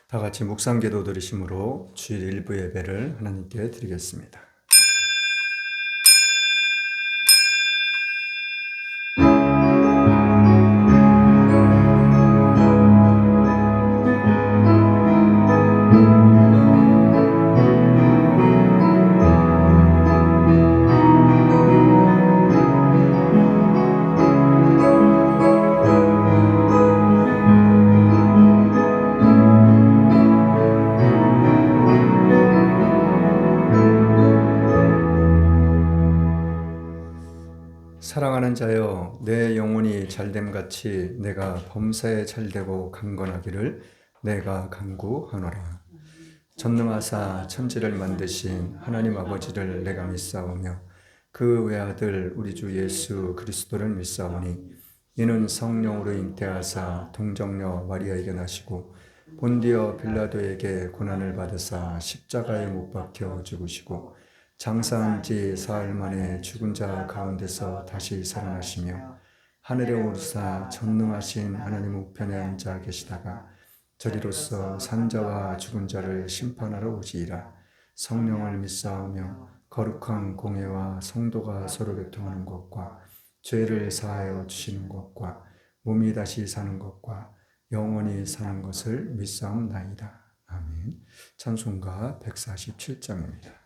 다 같이 묵상기도 드리심으로 주일 일부 예배를 하나님께 드리겠습니다. 사랑하는 자여, 내 영혼이 잘됨같이 내가 범사에 잘되고 강건하기를 내가 간구하노라. 전능하사 천지를 만드신 하나님 아버지를 내가 믿사오며 그 외아들 우리 주 예수 그리스도를 믿사오니 이는 성령으로 잉태하사 동정녀 마리아에게 나시고 본디어 빌라도에게 고난을 받으사 십자가에 못 박혀 죽으시고 장사한 지 사흘 만에 죽은 자 가운데서 다시 살아나시며 하늘에 오르사 전능하신 하나님 우편에 앉아 계시다가 저리로서 산자와 죽은 자를 심판하러 오시리라. 성령을 믿사오며 거룩한 공회와 성도가 서로 교통하는 것과 죄를 사하여 주시는 것과 몸이 다시 사는 것과 영원히 사는 것을 믿사옵나이다. 아멘. 찬송가 147장입니다.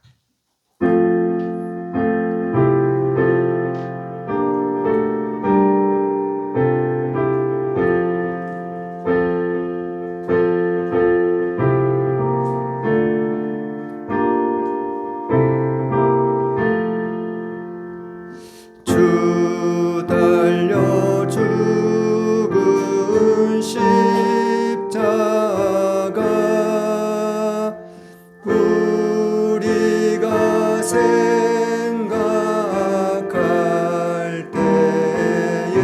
주 달려 죽은 십자가 우리가 생각할 때에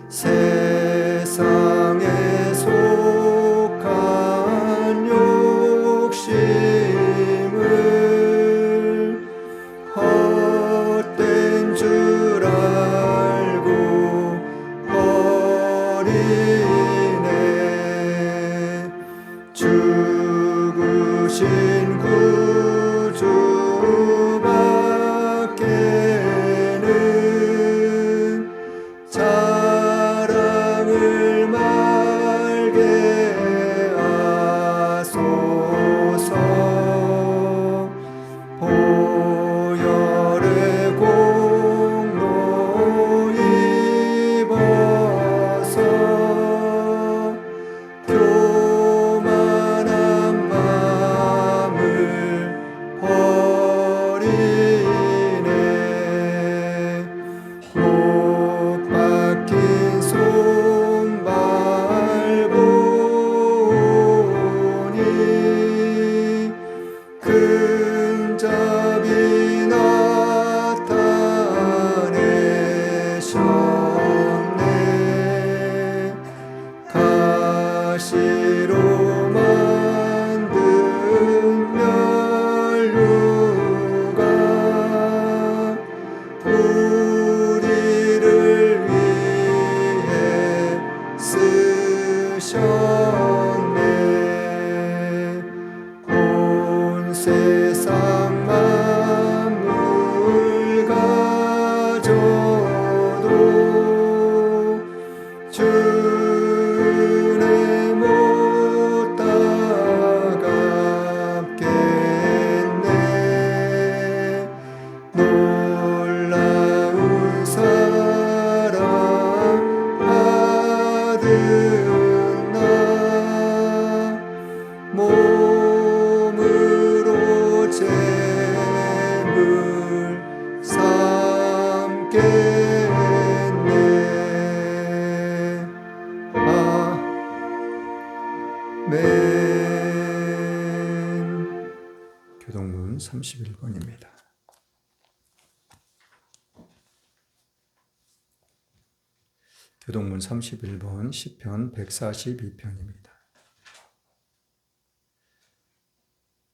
세상에 속한 욕심을 헛된 줄 알고 버리네. 죽으신 구주밖에는 자랑을 말게 하소서. 보혈의 공로 입어서 교만한 마음을 버리네. 못 박힌 손 밟으니 근접이 나타내셨네. 가시로 만든 면류가 우리를 위해 쓰셨네. 온 세상 만물 가져도 주는 못 따갑겠네. 놀라운 사랑 받은 나 몸으로 재물 삼겠네. 아멘. 교동문 31번입니다. 교동문 31번 시편 142편입니다.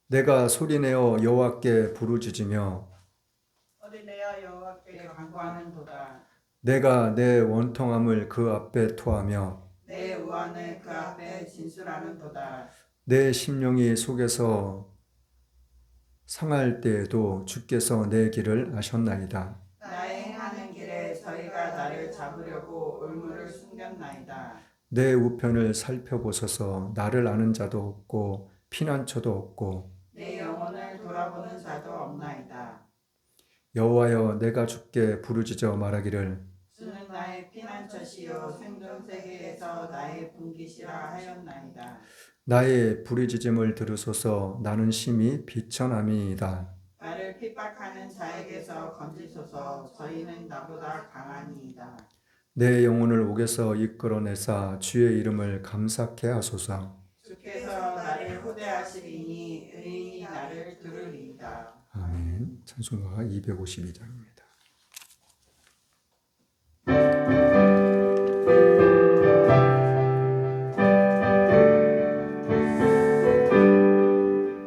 내가 소리내어 여호와께 부르짖으며 어린애여 여호와께 간구하는도다. 내가 내 원통함을 그 앞에 토하며 내 의원을 그 앞에 진술하는도다. 내 심령이 속에서 상할 때에도 주께서 내 길을 아셨나이다. 나의 행하는 길에 저희가 나를 잡으려고 올무를 숨겼나이다. 내 우편을 살펴보소서. 나를 아는 자도 없고 피난처도 없고 내 영혼을 돌아보는 자도 없나이다. 여호와여, 내가 주께 부르짖어 말하기를 주는 나의 피난처시요 생존 세계에서 나의 분기시라 하였나이다. 나의 부르짖음을 들으소서. 나는 심히 비천함이이다. 나를 핍박하는 자에게서 건지소서. 저희는 나보다 강하니이다. 내 영혼을 옥에서 이끌어내사 주의 이름을 감사케 하소서. 주께서 나를 호대하시리니 의인이 나를 들으리이다. 아멘. 찬송가 252장입니다.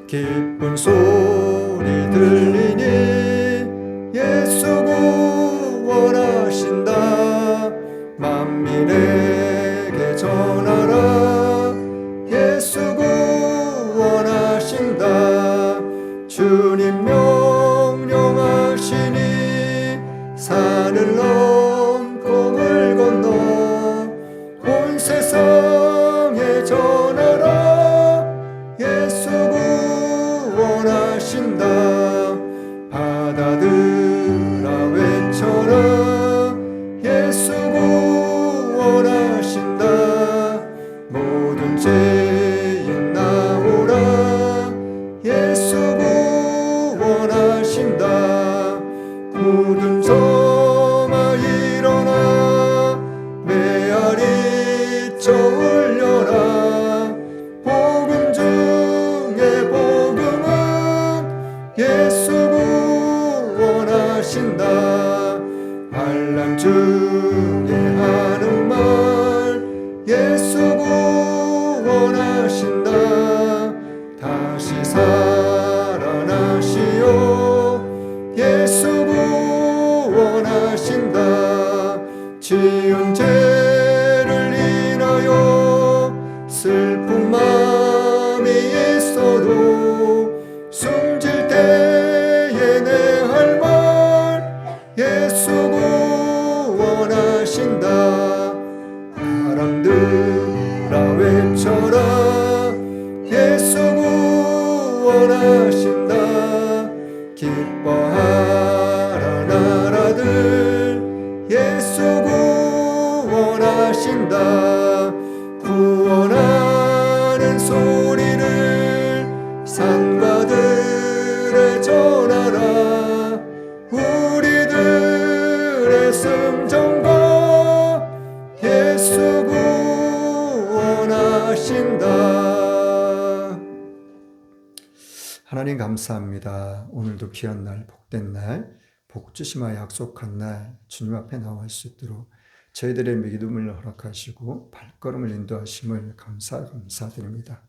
기쁜 소리 들리니 예수 구원하신다. 만민에게 전하라. 예수 구원하신다. 주님 명령하시니 산을 넘고 물 건너 온 세상에 전하라. 예수 구원하신다. 바다들아 외쳐라. 예수 구원하신다. 모든 죄인 나오라. 예수 구원하신다. 굳은 점아 일어나. 메아리 쳐 울려라. 복음 중에 복음은 예수 구원하신다. 환난 중에 하는 말 예수 구원하신다. 다시 살아나시오. 예수 구원하신다. 지은 죄를 인하여 슬픈 마음이 있어도 숨질 때에 내 할 말 예수 구원하신다. 바람들아 외쳐라. 예수 구원하신다. 기뻐하라 나라들. 예수 구원하신다. 구원하는 소리를 산과 들에 전하라. 우리들의 승정과 예수 구원하신다. 하나님 감사합니다. 오늘도 귀한 날, 복된 날, 복 주심과 약속한 날 주님 앞에 나올 수 있도록 저희들의 믿음을 허락하시고 발걸음을 인도하심을 감사드립니다.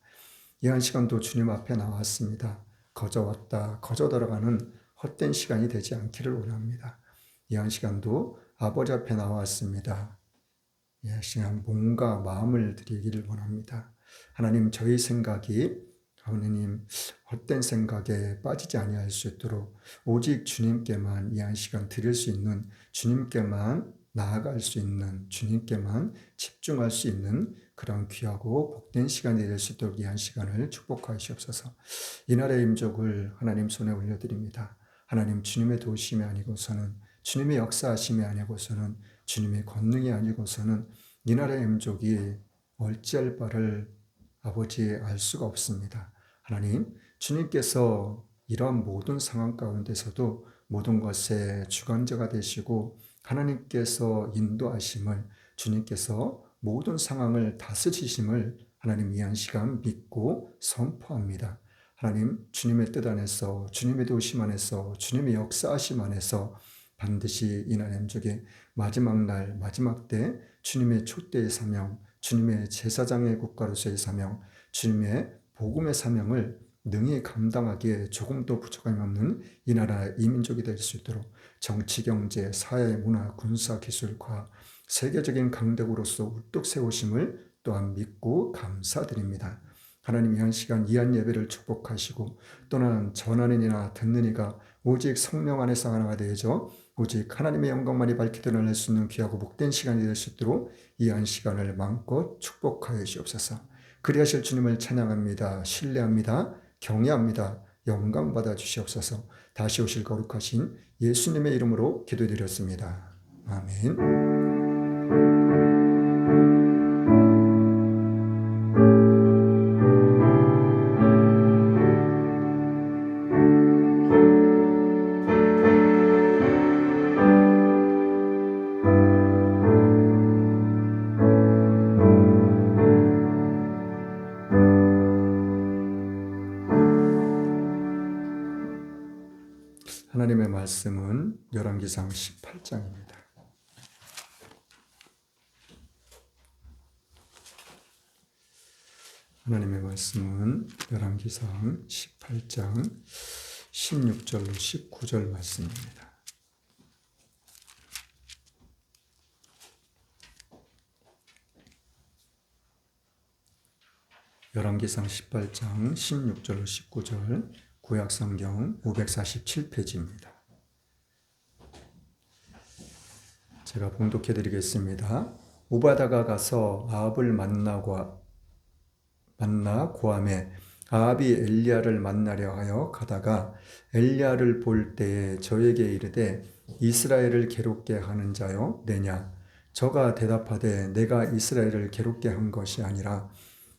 이 한 시간도 주님 앞에 나왔습니다. 거저 왔다 거저 들어가는 헛된 시간이 되지 않기를 원합니다. 이 한 시간도 아버지 앞에 나왔습니다. 이 시간 몸과 마음을 드리기를 원합니다. 하나님, 저희 생각이 하나님 헛된 생각에 빠지지 아니할 수 있도록 오직 주님께만 이 한 시간 드릴 수 있는, 주님께만 나아갈 수 있는, 주님께만 집중할 수 있는 그런 귀하고 복된 시간이 될 수 있도록 이 한 시간을 축복하시옵소서. 이날의 임족을 하나님 손에 올려드립니다. 하나님, 주님의 도우심이 아니고서는, 주님의 역사하심이 아니고서는, 주님의 권능이 아니고서는 이날의 임족이 어찌할 바를 아버지 알 수가 없습니다. 하나님, 주님께서 이러한 모든 상황 가운데서도 모든 것의 주관자가 되시고 하나님께서 인도하심을, 주님께서 모든 상황을 다스리심을 하나님 이 한 시간 믿고 선포합니다. 하나님, 주님의 뜻 안에서, 주님의 도우심 안에서, 주님의 역사하심 안에서 반드시 이날 임족의 마지막 날, 마지막 때 주님의 촛대의 사명, 주님의 제사장의 국가로서의 사명, 주님의 복음의 사명을 능히 감당하기에 조금도 부족함이 없는 이 나라 이 민족이 될 수 있도록 정치, 경제, 사회, 문화, 군사, 기술, 과학, 세계적인 강대국으로서 우뚝 세우심을 또한 믿고 감사드립니다. 하나님, 이 시간 이한 예배를 축복하시고 또는 전하는 이나 듣는 이가 오직 성령 안에서 하나가 되어져 오직 하나님의 영광만이 밝히 드러날 수 있는 귀하고 복된 시간이 될 수 있도록 이 한 시간을 마음껏 축복하여 주옵소서. 그리하실 주님을 찬양합니다. 신뢰합니다. 경외합니다. 영광 받아 주시옵소서. 다시 오실 거룩하신 예수님의 이름으로 기도드렸습니다. 아멘. 하나님의 말씀은 열왕기상 18장입니다. 하나님의 말씀은 열왕기상 18장 16절로 19절 말씀입니다. 열왕기상 18장 16절로 19절 구약성경 547페이지입니다. 제가 봉독해 드리겠습니다. 오바다가 가서 아합을 만나 고함에 아합이 엘리야를 만나려 하여 가다가 엘리야를 볼 때에 저에게 이르되 이스라엘을 괴롭게 하는 자여 내냐? 저가 대답하되 내가 이스라엘을 괴롭게 한 것이 아니라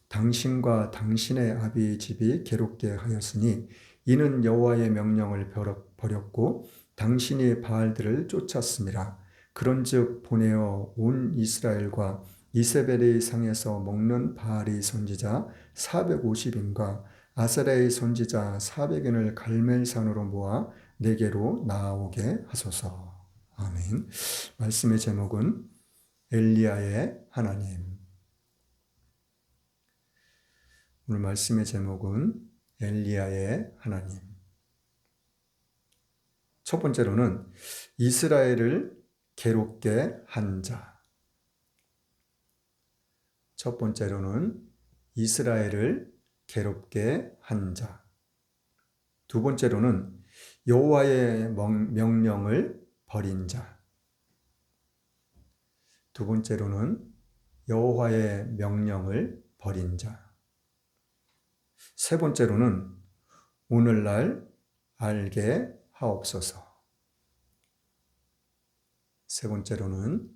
당신과 당신의 아비의 집이 괴롭게 하였으니 이는 여호와의 명령을 버렸고 당신이 바알들을 쫓았음이라. 그런즉 보내어 온 이스라엘과 이세벨의 상에서 먹는 바알의 선지자 450인과 아세라의 선지자 400인을 갈멜산으로 모아 내게로 나아오게 하소서. 아멘. 말씀의 제목은 엘리야의 하나님. 오늘 말씀의 제목은 엘리야의 하나님. 첫 번째로는 이스라엘을 괴롭게 한 자. 첫 번째로는 이스라엘을 괴롭게 한 자. 두 번째로는 여호와의 명령을 버린 자. 두 번째로는 여호와의 명령을 버린 자. 세 번째로는 오늘날 알게 하옵소서. 세 번째로는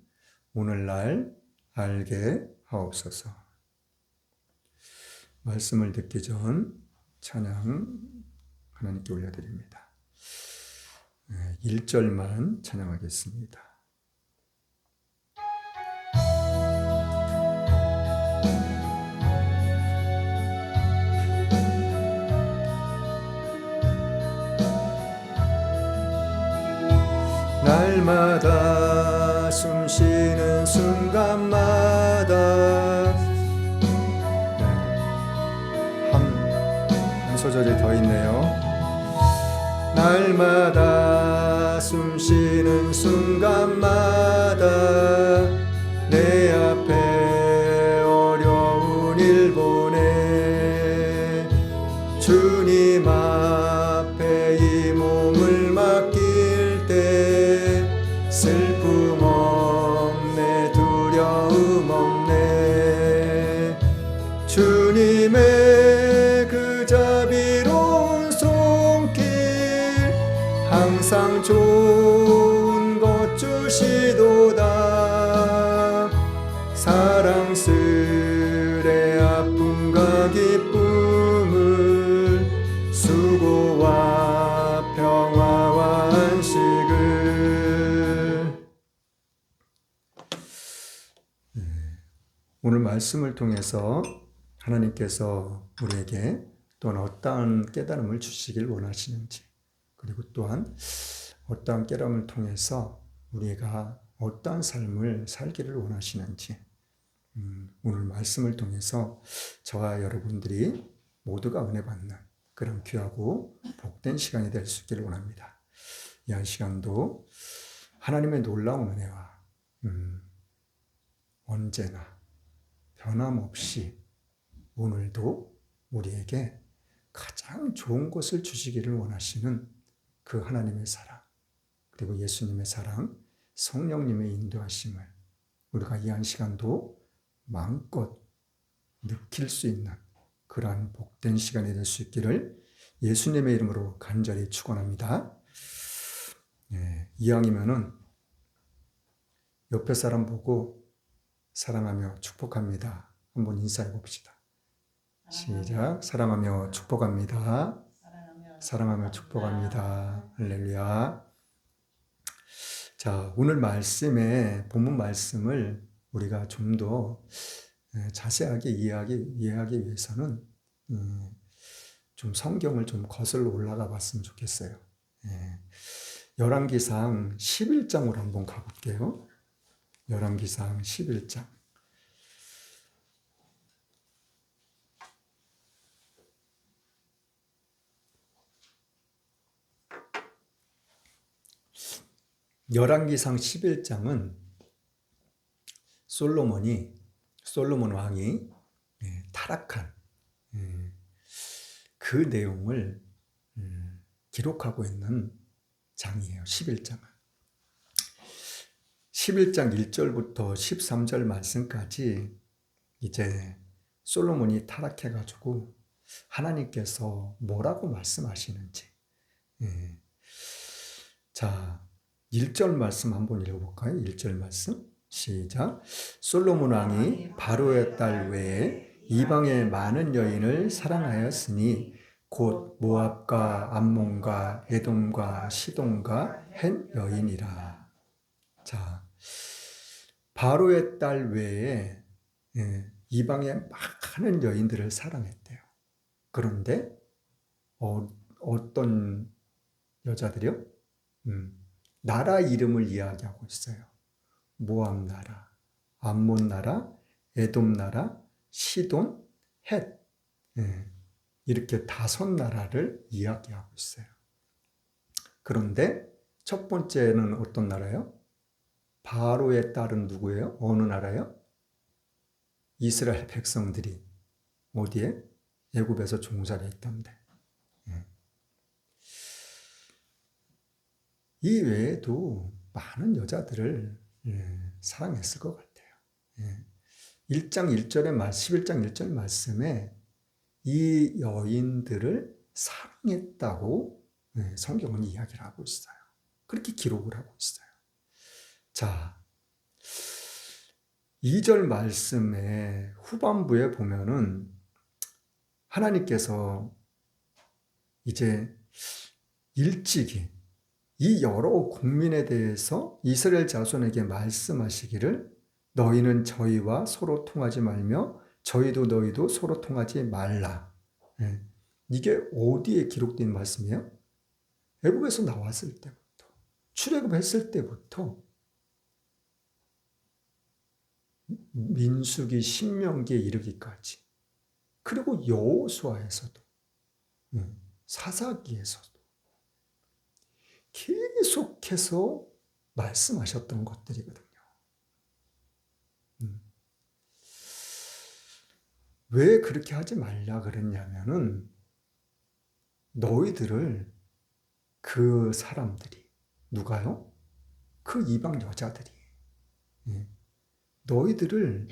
오늘날 알게 하옵소서. 말씀을 듣기 전 찬양 하나님께 올려드립니다. 1절만 찬양하겠습니다. 날마다 숨쉬는 순간마다 한 소절이 더 있네요. 날마다 숨쉬는 순간마다 내 앞에 어려운 일 보내 주님 앞에 이 몸을 맡길 때 슬픔 없네 두려움 없네 주님의 그 자비로운 손길 항상 좋은 것 주시도다 사랑스레 아픔과 기쁨을 수고와 평화와 안식을 오늘 말씀을 통해서 하나님께서 우리에게 또한 어떠한 깨달음을 주시길 원하시는지 그리고 또한 어떠한 깨달음을 통해서 우리가 어떠한 삶을 살기를 원하시는지 오늘 말씀을 통해서 저와 여러분들이 모두가 은혜 받는 그런 귀하고 복된 시간이 될 수 있기를 원합니다. 이 한 시간도 하나님의 놀라운 은혜와 언제나 변함없이 오늘도 우리에게 가장 좋은 것을 주시기를 원하시는 그 하나님의 사랑, 그리고 예수님의 사랑, 성령님의 인도하심을 우리가 이 한 시간도 마음껏 느낄 수 있는 그러한 복된 시간이 될 수 있기를 예수님의 이름으로 간절히 축원합니다. 이왕이면은 옆에 사람 보고 사랑하며 축복합니다. 한번 인사해 봅시다. 시작. 사랑하며 축복합니다. 사랑하며 축복합니다. 할렐루야. 자, 오늘 말씀의 본문 말씀을 우리가 좀 더 자세하게 이해하기 위해서는 좀 성경을 좀 거슬러 올라가 봤으면 좋겠어요. 열왕기상 11장으로 한번 가볼게요. 열왕기상 11장. 열왕기상 11장은 솔로몬 왕이 타락한 그 내용을 기록하고 있는 장이에요. 11장은. 11장 1절부터 13절 말씀까지 이제 솔로몬이 타락해가지고 하나님께서 뭐라고 말씀하시는지. 자, 1절 말씀 한번 읽어볼까요? 1절 말씀 시작. 솔로몬 왕이 바로의 딸 외에 이방의 많은 여인을 사랑하였으니 곧 모압과 암몬과 에돔과 시돈과 헷 여인이라. 자, 바로의 딸 외에 이방의 많은 여인들을 사랑했대요. 그런데 어떤 여자들이요? 나라 이름을 이야기하고 있어요. 모압 나라, 암몬 나라, 에돔 나라, 시돈, 헷. 이렇게 5나라를 이야기하고 있어요. 그런데 첫 번째는 어떤 나라예요? 바로의 딸은 누구예요? 어느 나라예요? 이스라엘 백성들이 어디에? 애굽에서 종살이 했던데. 이 외에도 많은 여자들을 사랑했을 것 같아요. 1장 1절의 11장 1절 말씀에 이 여인들을 사랑했다고 성경은 이야기를 하고 있어요. 그렇게 기록을 하고 있어요. 자, 2절 말씀의 후반부에 보면은 하나님께서 이제 일찍이 이 여러 국민에 대해서 이스라엘 자손에게 말씀하시기를 너희는 저희와 서로 통하지 말며 저희도 너희도 서로 통하지 말라. 이게 어디에 기록된 말씀이에요? 애굽에서 나왔을 때부터, 출애굽했을 때부터 민수기, 신명기에 이르기까지, 그리고 여호수아에서도, 사사기에서도 계속해서 말씀하셨던 것들이거든요. 왜 그렇게 하지 말라 그랬냐면은 너희들을 그 사람들이 누가요? 그 이방 여자들이 너희들의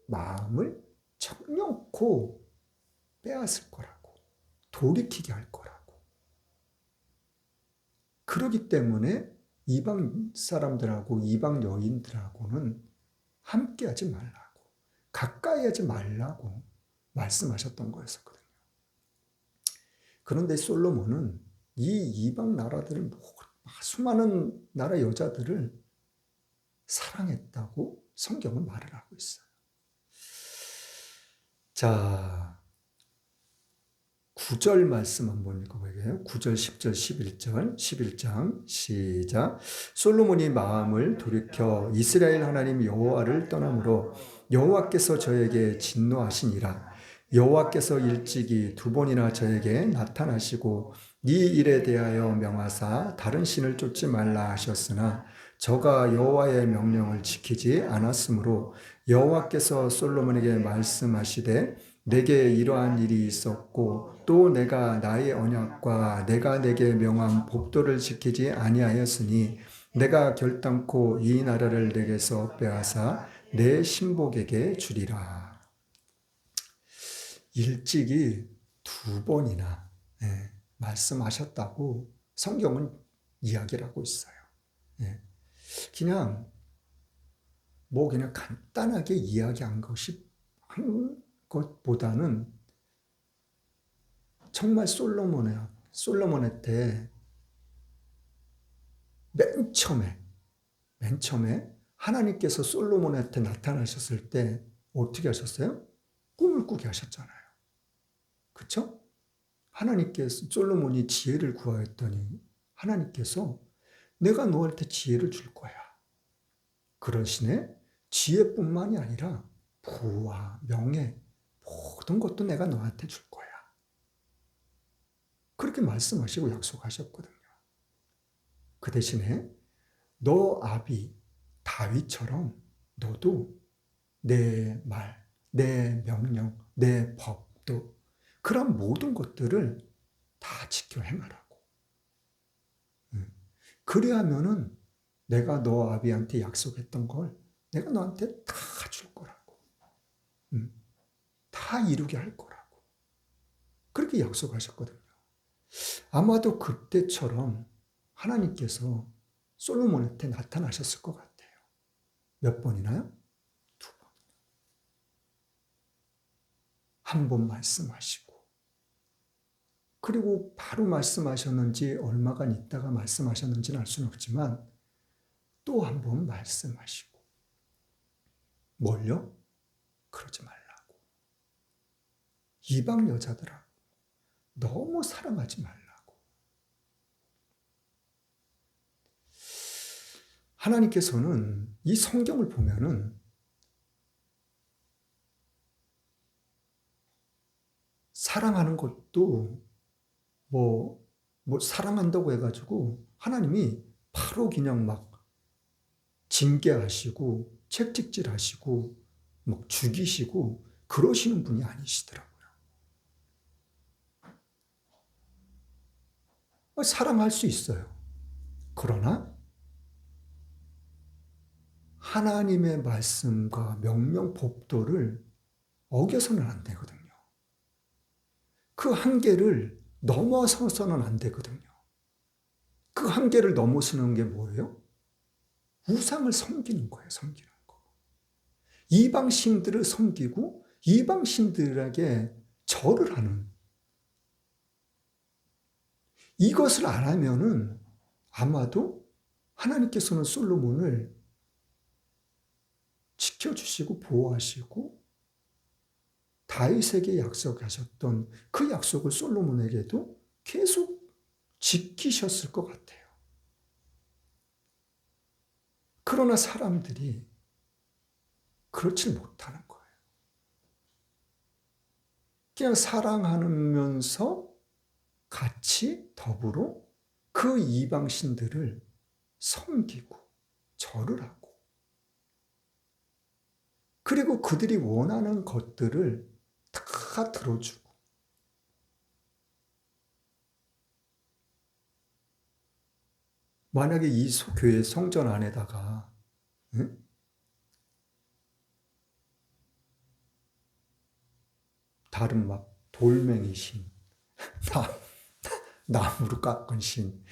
마음을 정욕코 빼앗을 거라고, 돌이키게 할 거라고. 그렇기 때문에 이방 사람들하고 이방 여인들하고는 함께하지 말라고, 가까이 하지 말라고 말씀하셨던 거였었거든요. 그런데 솔로몬은 이 이방 나라들을, 수많은 나라 여자들을 사랑했다고 성경은 말을 하고 있어요. 자, 9절 말씀 한번 읽어볼게요. 9절, 10절, 11절, 11장 시작. 솔로몬이 마음을 돌이켜 이스라엘 하나님 여호와를 떠나므로 여호와께서 저에게 진노하시니라. 여호와께서 일찍이 2번이나 저에게 나타나시고 이 일에 대하여 명하사 다른 신을 쫓지 말라 하셨으나 저가 여호와의 명령을 지키지 않았으므로 여호와께서 솔로몬에게 말씀하시되 내게 이러한 일이 있었고 또 내가 나의 언약과 내가 내게 명한 법도를 지키지 아니하였으니 내가 결단코 이 나라를 내게서 빼앗아 내 신복에게 주리라. 일찍이 2번이나 말씀하셨다고 성경은 이야기를 하고 있어요. 그냥 그냥 간단하게 이야기한 한 것보다는 정말 솔로몬한테 맨 처음에 하나님께서 솔로몬한테 나타나셨을 때 어떻게 하셨어요? 꿈을 꾸게 하셨잖아요. 그렇죠? 하나님께서 솔로몬이 지혜를 구하였더니 하나님께서 내가 너한테 지혜를 줄 거야. 그러시네. 지혜뿐만이 아니라 부와 명예 모든 것도 내가 너한테 줄 거야. 그렇게 말씀하시고 약속하셨거든요. 그 대신에 너 아비 다윗처럼 너도 내 말, 내 명령, 내 법도 그런 모든 것들을 다 지켜 행하라고. 그래야면은 내가 너 아비한테 약속했던 걸 내가 너한테 다 줄 거라고. 다 이루게 할 거라고. 그렇게 약속하셨거든요. 아마도 그때처럼 하나님께서 솔로몬한테 나타나셨을 것 같아요. 몇 번이나요? 2번. 한 번 말씀하시고 그리고 바로 말씀하셨는지 얼마간 있다가 말씀하셨는지는 알 수는 없지만 또 한 번 말씀하시고 뭘요? 그러지 말라고. 이방 여자들하고 너무 사랑하지 말라고. 하나님께서는 이 성경을 보면은 사랑하는 것도 사랑한다고 해가지고 하나님이 바로 그냥 막 징계하시고 채찍질하시고 막 죽이시고 그러시는 분이 아니시더라고요. 사랑할 수 있어요. 그러나 하나님의 말씀과 명령 법도를 어겨서는 안 되거든요. 그 한계를 넘어서서는 안 되거든요. 그 한계를 넘어서는 게 뭐예요? 우상을 섬기는 거예요. 섬기는 거. 이방신들을 섬기고 이방신들에게 절을 하는 이것을 안 하면은 아마도 하나님께서는 솔로몬을 지켜주시고 보호하시고 다윗에게 약속하셨던 그 약속을 솔로몬에게도 계속 지키셨을 것 같아요. 그러나 사람들이 그렇지 못하는 거예요. 그냥 사랑하면서 같이 더불어 그 이방신들을 섬기고 절을 하고 그리고 그들이 원하는 것들을 다 들어주고 만약에 이 교회 성전 안에다가 다른 막 돌멩이 신, 나무로 깎은 신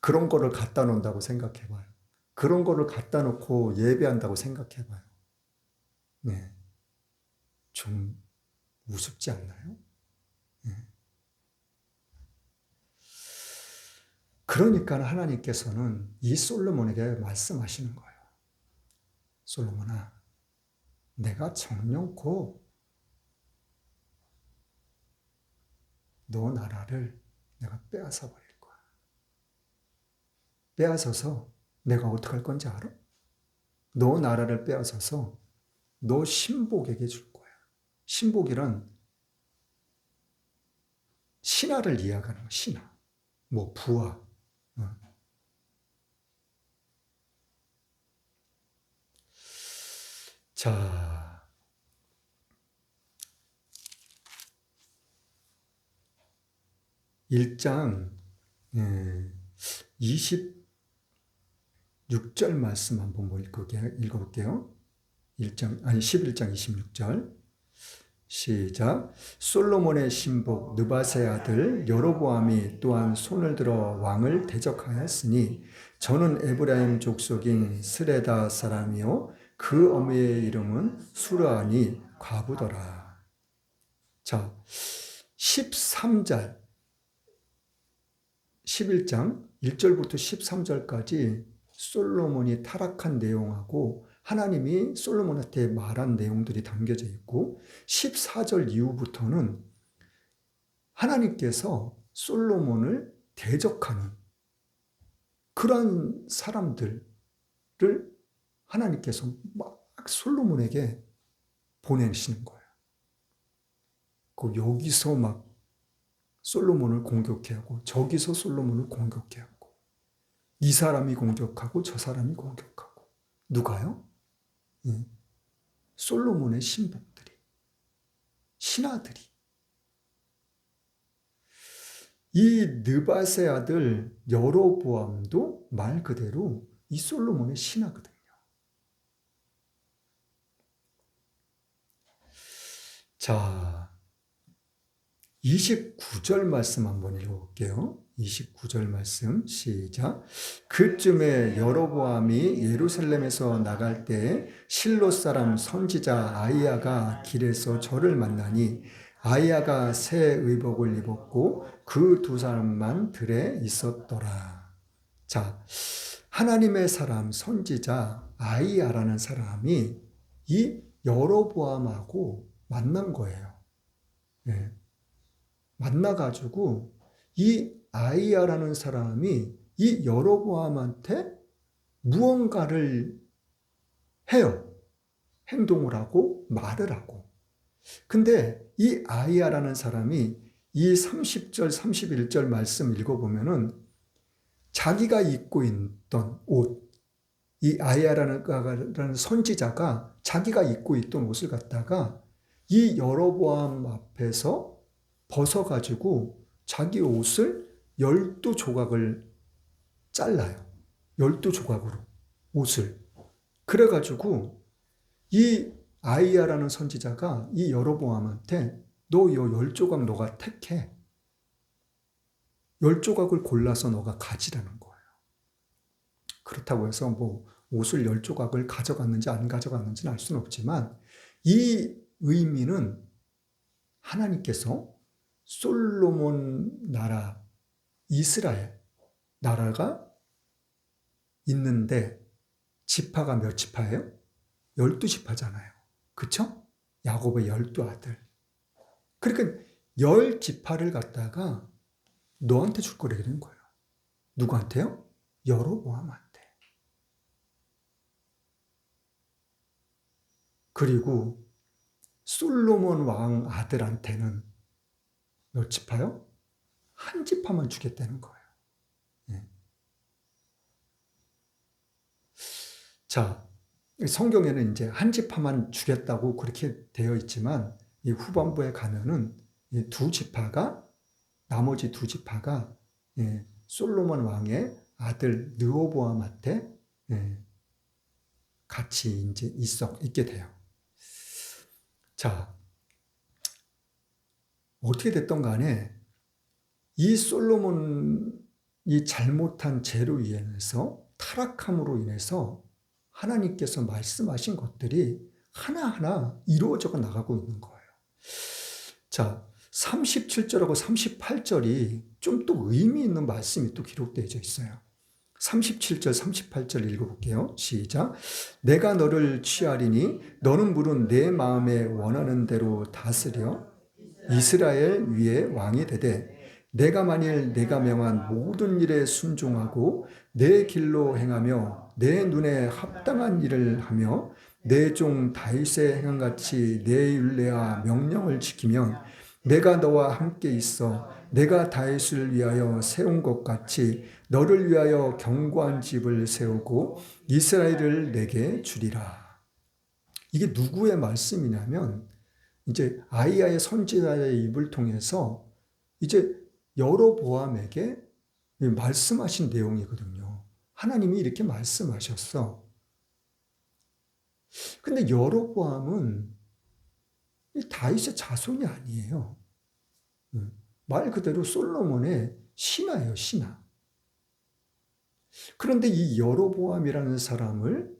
그런 거를 갖다 놓는다고 생각해봐요. 그런 거를 갖다 놓고 예배한다고 생각해봐요. 네, 좀 우습지 않나요? 네. 그러니까 하나님께서는 이 솔로몬에게 말씀하시는 거예요. 솔로몬아, 내가 정령코 너 나라를 내가 빼앗아 버릴 거야. 빼앗아서 내가 어떻게 할 건지 알아? 너 나라를 빼앗아서 너 신복에게 줄 거야. 신복이란 신하를 이야기하는 거야. 신하. 부하. 자, 1장 26절 말씀 한번 읽어볼게요. 11장 26절. 시작. 솔로몬의 신복 느바세 아들 여로보암이 또한 손을 들어 왕을 대적하였으니 저는 에브라임 족속인 스레다 사람이요 그 어미의 이름은 수라하니 과부더라. 자, 13절 11장 1절부터 13절까지 솔로몬이 타락한 내용하고 하나님이 솔로몬한테 말한 내용들이 담겨져 있고 14절 이후부터는 하나님께서 솔로몬을 대적하는 그런 사람들을 하나님께서 막 솔로몬에게 보내시는 거예요. 여기서 막 솔로몬을 공격해하고 저기서 솔로몬을 공격해하고 이 사람이 공격하고 저 사람이 공격하고 누가요? 솔로몬의 신복들이 신하들이 이 느밧의 아들 여로보암도 말 그대로 이 솔로몬의 신하거든요. 자, 29절 말씀 한번 읽어볼게요. 29절 말씀 시작. 그쯤에 여로보암이 예루살렘에서 나갈 때 실로 사람 선지자 아이야가 길에서 저를 만나니 아이야가 새 의복을 입었고 그 두 사람만 들에 있었더라. 자, 하나님의 사람 선지자 아이야라는 사람이 이 여로보암하고 만난 거예요. 네. 만나가지고 이 아이야라는 사람이 이 여로보암한테 무언가를 해요. 행동을 하고 말을 하고. 근데 이 아이야라는 사람이 이 30절, 31절 말씀 읽어보면은 자기가 입고 있던 옷, 이 아이야라는 선지자가 자기가 입고 있던 옷을 갖다가 이 여로보암 앞에서 벗어가지고 자기 옷을 12조각을 잘라요. 12조각으로 옷을. 그래가지고 이 아이야라는 선지자가 이 여로보암한테 너 이 10조각 너가 택해. 10조각을 골라서 너가 가지라는 거예요. 그렇다고 해서 뭐 옷을 10조각을 가져갔는지 안 가져갔는지는 알 수는 없지만 이 의미는 하나님께서 솔로몬 나라, 이스라엘 나라가 있는데 지파가 몇 지파예요? 12지파잖아요. 그쵸? 야곱의 12아들. 그러니까 10지파를 갖다가 너한테 줄 거래 그런 거예요. 누구한테요? 여로보암한테. 그리고 솔로몬 왕 아들한테는 몇 지파요? 한 지파만 주겠다는 거예요. 네. 자, 성경에는 이제 한 지파만 주겠다고 그렇게 되어 있지만 이 후반부에 가면은 이 두 지파가 나머지 두 지파가 솔로몬 왕의 아들 르호보암한테 같이 이제 있게 돼요. 자, 어떻게 됐던 간에 이 솔로몬이 잘못한 죄로 인해서 타락함으로 인해서 하나님께서 말씀하신 것들이 하나하나 이루어져 나가고 있는 거예요. 자, 37절하고 38절이 좀 또 의미 있는 말씀이 또 기록되어 있어요. 37절, 38절 읽어볼게요. 시작. 내가 너를 취하리니 너는 물은 내 마음에 원하는 대로 다스려 이스라엘 위에 왕이 되되 내가 만일 내가 명한 모든 일에 순종하고 내 길로 행하며 내 눈에 합당한 일을 하며 내 종 다윗의 행함같이 내 율례와 명령을 지키면 내가 너와 함께 있어 내가 다윗을 위하여 세운 것 같이 너를 위하여 견고한 집을 세우고 이스라엘을 내게 주리라. 이게 누구의 말씀이냐면 이제 아이야의 선지자의 입을 통해서 이제 여로보암에게 말씀하신 내용이거든요. 하나님이 이렇게 말씀하셨어. 근데 여로보암은 이 다윗의 자손이 아니에요. 말 그대로 솔로몬의 신하예요, 신하. 그런데 이 여로보암이라는 사람을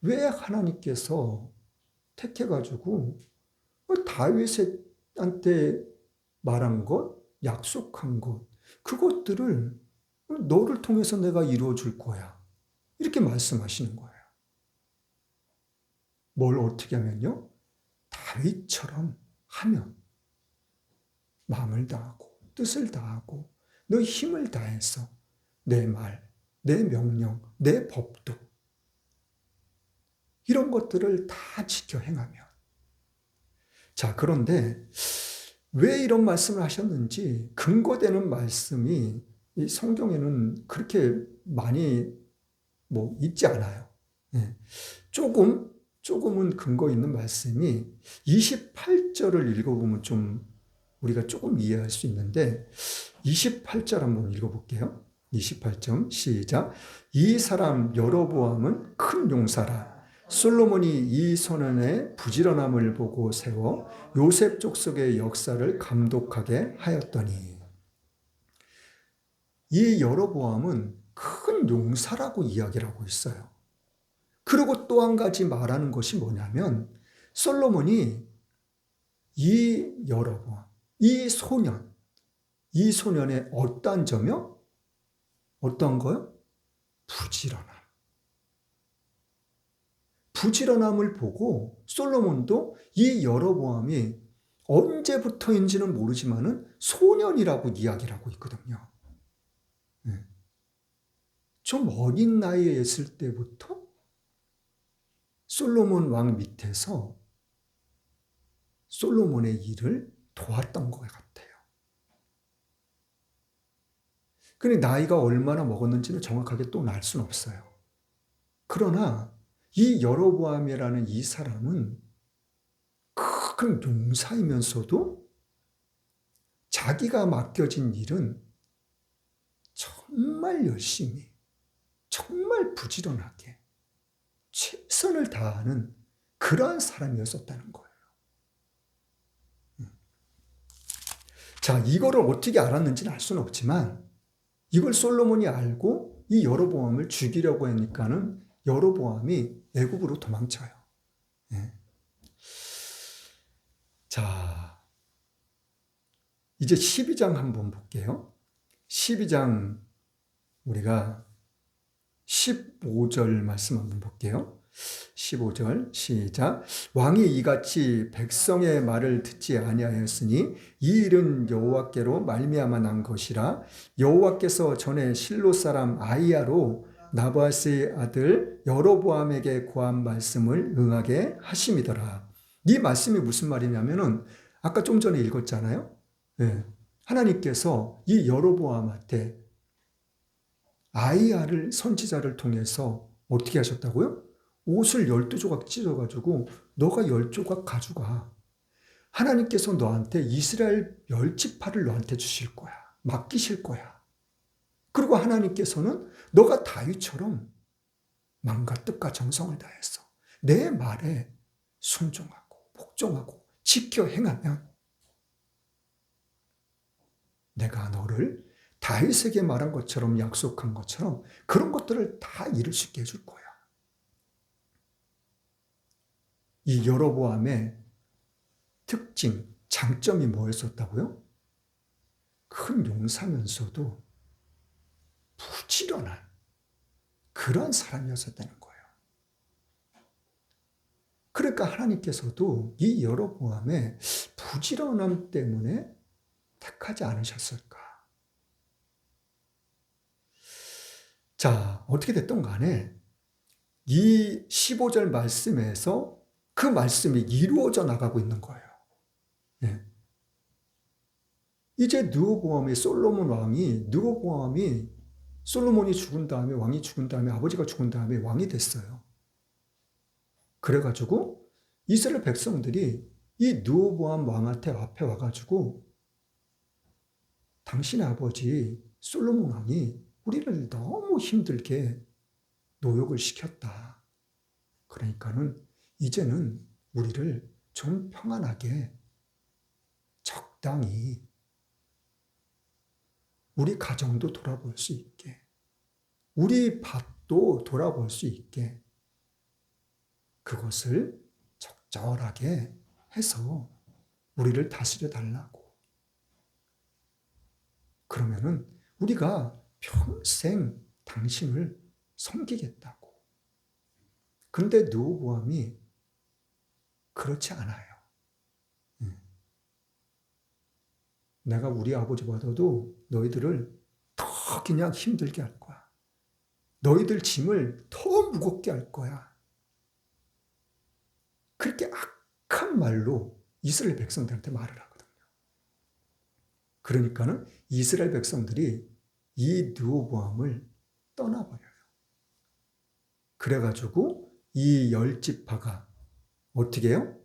왜 하나님께서 택해가지고 다윗한테 말한 것, 약속한 것, 그것들을 너를 통해서 내가 이루어 줄 거야. 이렇게 말씀하시는 거예요. 뭘 어떻게 하면요? 다윗처럼 하면 마음을 다하고 뜻을 다하고 너의 힘을 다해서 내 말, 내 명령, 내 법도 이런 것들을 다 지켜 행하면. 자, 그런데 왜 이런 말씀을 하셨는지 근거되는 말씀이 이 성경에는 그렇게 많이 있지 않아요. 조금은 근거 있는 말씀이 28절을 읽어보면 좀 우리가 조금 이해할 수 있는데 28절 한번 읽어볼게요. 28절 시작. 이 사람 여로보암은 큰 용사라. 솔로몬이 이 소년의 부지런함을 보고 세워 요셉 족속의 역사를 감독하게 하였더니. 이 여로보암은 큰 용사라고 이야기를 하고 있어요. 그리고 또 한 가지 말하는 것이 뭐냐면 솔로몬이 이 여로보암, 이 소년의 어떠한 점이요? 어떠한 거요? 부지런함을 보고 솔로몬도 이 여로보암이 언제부터인지는 모르지만은 소년이라고 이야기를 하고 있거든요. 좀 어린 나이에 있을 때부터 솔로몬 왕 밑에서 솔로몬의 일을 도왔던 것 같아요. 근데 나이가 얼마나 먹었는지는 정확하게 또 알 수는 없어요. 그러나 이 여로보암이라는 이 사람은 큰 용사이면서도 자기가 맡겨진 일은 정말 열심히, 정말 부지런하게 최선을 다하는 그러한 사람이었었다는 거예요. 자, 이거를 어떻게 알았는지는 알 수는 없지만 이걸 솔로몬이 알고 이 여로보암을 죽이려고 하니까는 여로보암이 애굽으로 도망쳐요. 자, 이제 12장 한번 볼게요. 12장 우리가 15절 말씀 한번 볼게요. 15절 시작. 왕이 이같이 백성의 말을 듣지 아니하였으니 이 일은 여호와께로 말미암아 난 것이라. 여호와께서 전에 실로 사람 아이야로 나보아스의 아들 여로보암에게 고한 말씀을 응하게 하심이더라. 이 말씀이 무슨 말이냐면은 아까 좀 전에 읽었잖아요. 하나님께서 이 여로보암한테 아이야를 선지자를 통해서 어떻게 하셨다고요? 옷을 12조각 찢어가지고 너가 10조각 가져가. 하나님께서 너한테 이스라엘 10지파를 너한테 주실 거야. 맡기실 거야. 그리고 하나님께서는 너가 다윗처럼 마음과 뜻과 정성을 다해서 내 말에 순종하고 복종하고 지켜 행하면 내가 너를 다윗에게 말한 것처럼 약속한 것처럼 그런 것들을 다 이룰 수 있게 해줄 거야. 이 여로보암의 특징, 장점이 뭐였었다고요? 큰 용사면서도 부지런한 그런 사람이었었다는 거예요. 그러니까 하나님께서도 이 여로보암의 부지런함 때문에 택하지 않으셨을까? 자, 어떻게 됐든 간에 이 15절 말씀에서 그 말씀이 이루어져 나가고 있는 거예요. 이제 르호보암이 솔로몬이 죽은 다음에 왕이 죽은 다음에 아버지가 죽은 다음에 왕이 됐어요. 그래가지고 이스라엘 백성들이 이 르호보암 왕한테 앞에 와가지고 당신의 아버지 솔로몬 왕이 우리를 너무 힘들게 노역을 시켰다. 그러니까는 이제는 우리를 좀 평안하게 적당히 우리 가정도 돌아볼 수 있게, 우리 밭도 돌아볼 수 있게 그것을 적절하게 해서 우리를 다스려 달라고. 그러면은 우리가 평생 당신을 섬기겠다고. 근데 르호보암이 그렇지 않아요. 내가 우리 아버지보다도 너희들을 더 그냥 힘들게 할 거야. 너희들 짐을 더 무겁게 할 거야. 그렇게 악한 말로 이스라엘 백성들한테 말을 하거든요. 그러니까는 이스라엘 백성들이 이 르호보암을 떠나버려요. 그래가지고 이 10지파가 어떻게 해요?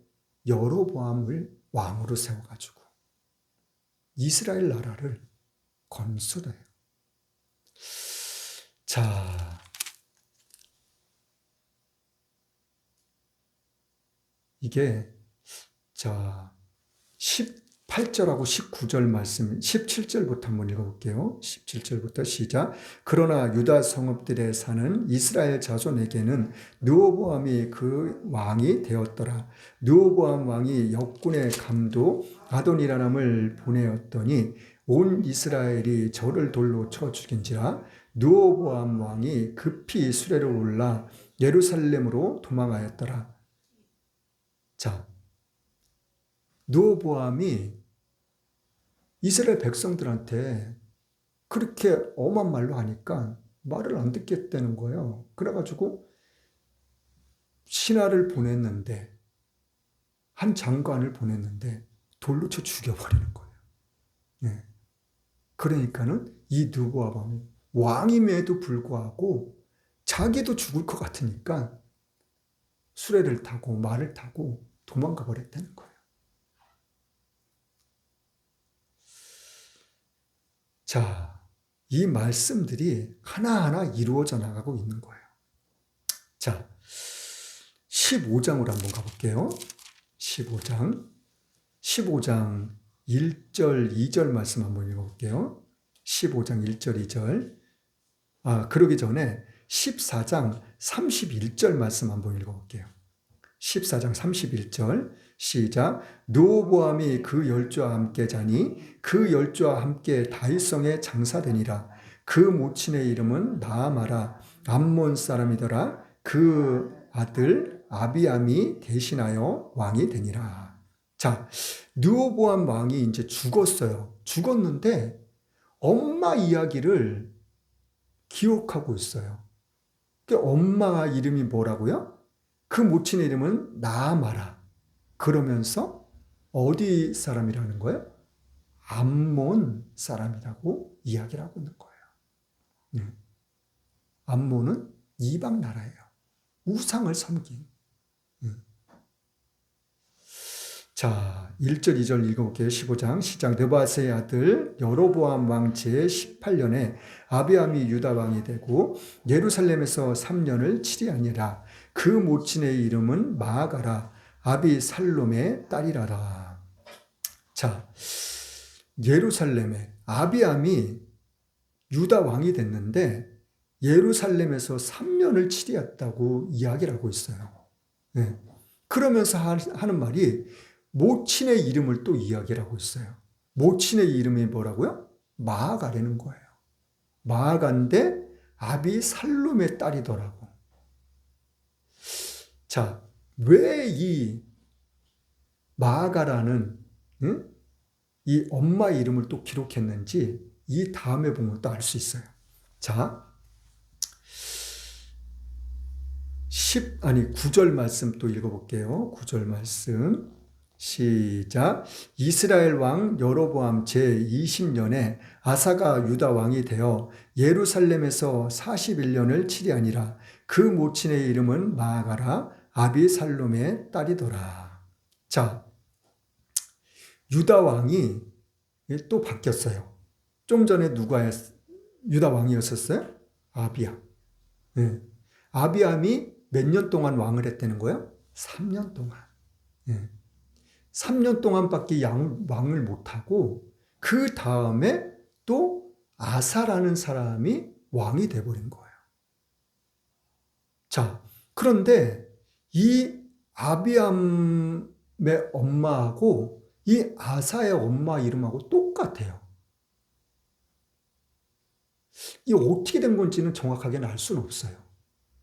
여로보암을 왕으로 세워가지고 이스라엘 나라를 건설해요. 자, 이게 18절하고 19절 말씀, 17절부터 한번 읽어볼게요. 17절부터 시작. 그러나 유다 성읍들에 사는 이스라엘 자손에게는 르호보암이 그 왕이 되었더라. 르호보암 왕이 역군의 감독 아도니람을 보내었더니 온 이스라엘이 저를 돌로 쳐 죽인지라. 르호보암 왕이 급히 수레를 올라 예루살렘으로 도망하였더라. 자, 르호보암이 이스라엘 백성들한테 그렇게 엄한 말로 하니까 말을 안 듣겠다는 거예요. 그래가지고 신하를 보냈는데, 한 장관을 보냈는데 돌로 쳐 죽여버리는 거예요. 네. 그러니까는 이 르호보암이 왕임에도 불구하고 자기도 죽을 것 같으니까 수레를 타고 말을 타고 도망가 버렸다는 거예요. 자, 이 말씀들이 하나하나 이루어져 나가고 있는 거예요. 자, 15장으로 한번 가볼게요. 15장 1절, 2절 말씀 한번 읽어볼게요. 15장 1절, 2절. 그러기 전에 14장 31절 말씀 한번 읽어볼게요. 14장 31절 시작. 르호보암이 그 10조와 함께 자니 그 10조와 함께 다윗성에 장사되니라. 그 모친의 이름은 나아마라 암몬 사람이더라. 그 아들 아비암이 대신하여 왕이 되니라. 자, 르호보암 왕이 이제 죽었어요. 죽었는데 엄마 이야기를 기억하고 있어요. 엄마 이름이 뭐라고요? 그 모친의 이름은 나아마라. 그러면서 어디 사람이라는 거예요? 암몬 사람이라고 이야기를 하고 있는 거예요. 암몬은 이방 나라예요. 우상을 섬긴. 자, 1절, 2절 읽어볼게요. 15장 시작. 느바세의 아들 여로보암 왕 제18년에 아비암이 유다 왕이 되고 예루살렘에서 3년을 치리하니라. 그 모친의 이름은 마아가라 아비살롬의 딸이라라. 자, 예루살렘에 아비암이 유다 왕이 됐는데 예루살렘에서 3년을 치리했다고 이야기를 하고 있어요. 네. 그러면서 하는 말이 모친의 이름을 또 이야기를 하고 있어요. 모친의 이름이 뭐라고요? 마아가라는 거예요. 마아가인데 아비살롬의 딸이더라고. 자, 왜 이 마아가라는 이 엄마 이름을 또 기록했는지 이 다음에 보면 또 알 수 있어요. 자, 9절 말씀 또 읽어볼게요. 9절 말씀 시작. 이스라엘 왕 여로보암 제20년에 아사가 유다 왕이 되어 예루살렘에서 41년을 치리하니라. 그 모친의 이름은 마아가라 아비살롬의 딸이더라. 자, 유다 왕이 또 바뀌었어요. 좀 전에 누가 유다 왕이었었어요? 아비암. 네. 아비암이 몇 년 동안 왕을 했다는 거예요? 3년 동안. 네. 3년 동안밖에 왕을 못하고 그 다음에 또 아사라는 사람이 왕이 돼버린 거예요. 자, 그런데 이 아비암의 엄마하고 이 아사의 엄마 이름하고 똑같아요. 이 어떻게 된 건지는 정확하게는 알 수는 없어요.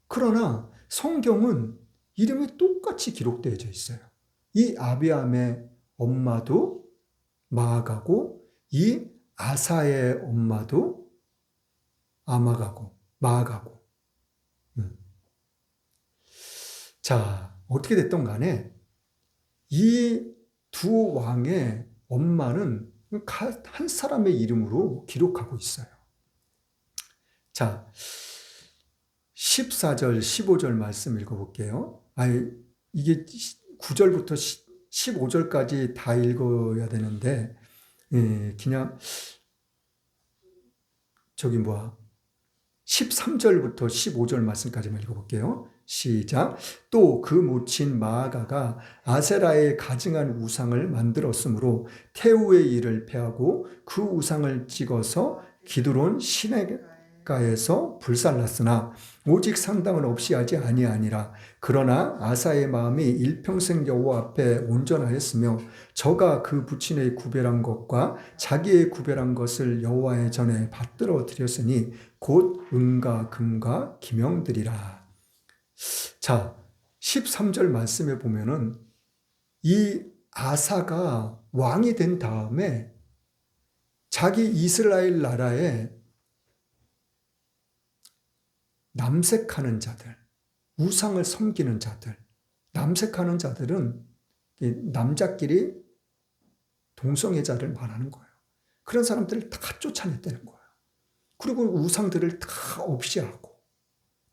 그러나 성경은 이름이 똑같이 기록되어져 있어요. 이 아비암의 엄마도 마아가고 이 아사의 엄마도 마아가고. 자, 어떻게 됐든 간에 이 두 왕의 엄마는 한 사람의 이름으로 기록하고 있어요. 자, 14절, 15절 말씀 읽어볼게요. 이게 9절부터 15절까지 다 읽어야 되는데, 그냥, 13절부터 15절 말씀까지만 읽어볼게요. 시작. 또 그 모친 마아가가 아세라의 가증한 우상을 만들었으므로 태우의 일을 패하고 그 우상을 찍어서 기드론 시내가에서 불살랐으나 오직 상당은 없이 하지 아니하니라. 그러나 아사의 마음이 일평생 여호와 앞에 온전하였으며 저가 그 부친의 구별한 것과 자기의 구별한 것을 여호와의 전에 받들어 드렸으니 곧 은과 금과 기명들이라. 자, 13절 말씀에 보면은 이 아사가 왕이 된 다음에 자기 이스라엘 나라에 남색하는 자들, 우상을 섬기는 자들, 남색하는 자들은 남자끼리 동성애자를 말하는 거예요. 그런 사람들을 다 쫓아냈다는 거예요. 그리고 우상들을 다 없이 하고.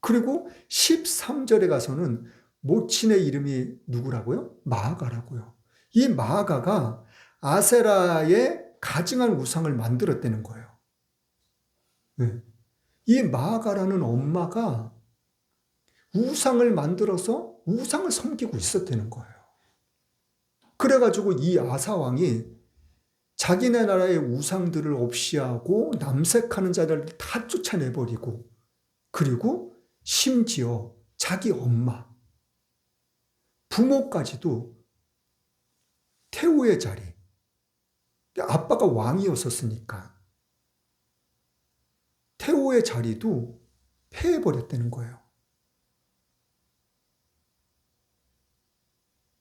그리고 13절에 가서는 모친의 이름이 누구라고요? 마아가라고요. 이 마아가가 아세라의 가증한 우상을 만들었다는 거예요. 네. 이 마아가라는 엄마가 우상을 만들어서 우상을 섬기고 있었다는 거예요. 그래가지고 이 아사왕이 자기네 나라의 우상들을 없이 하고 남색하는 자들을 다 쫓아내버리고 그리고 심지어 자기 엄마, 부모까지도 태우의 자리, 아빠가 왕이었었으니까 태우의 자리도 패해버렸다는 거예요.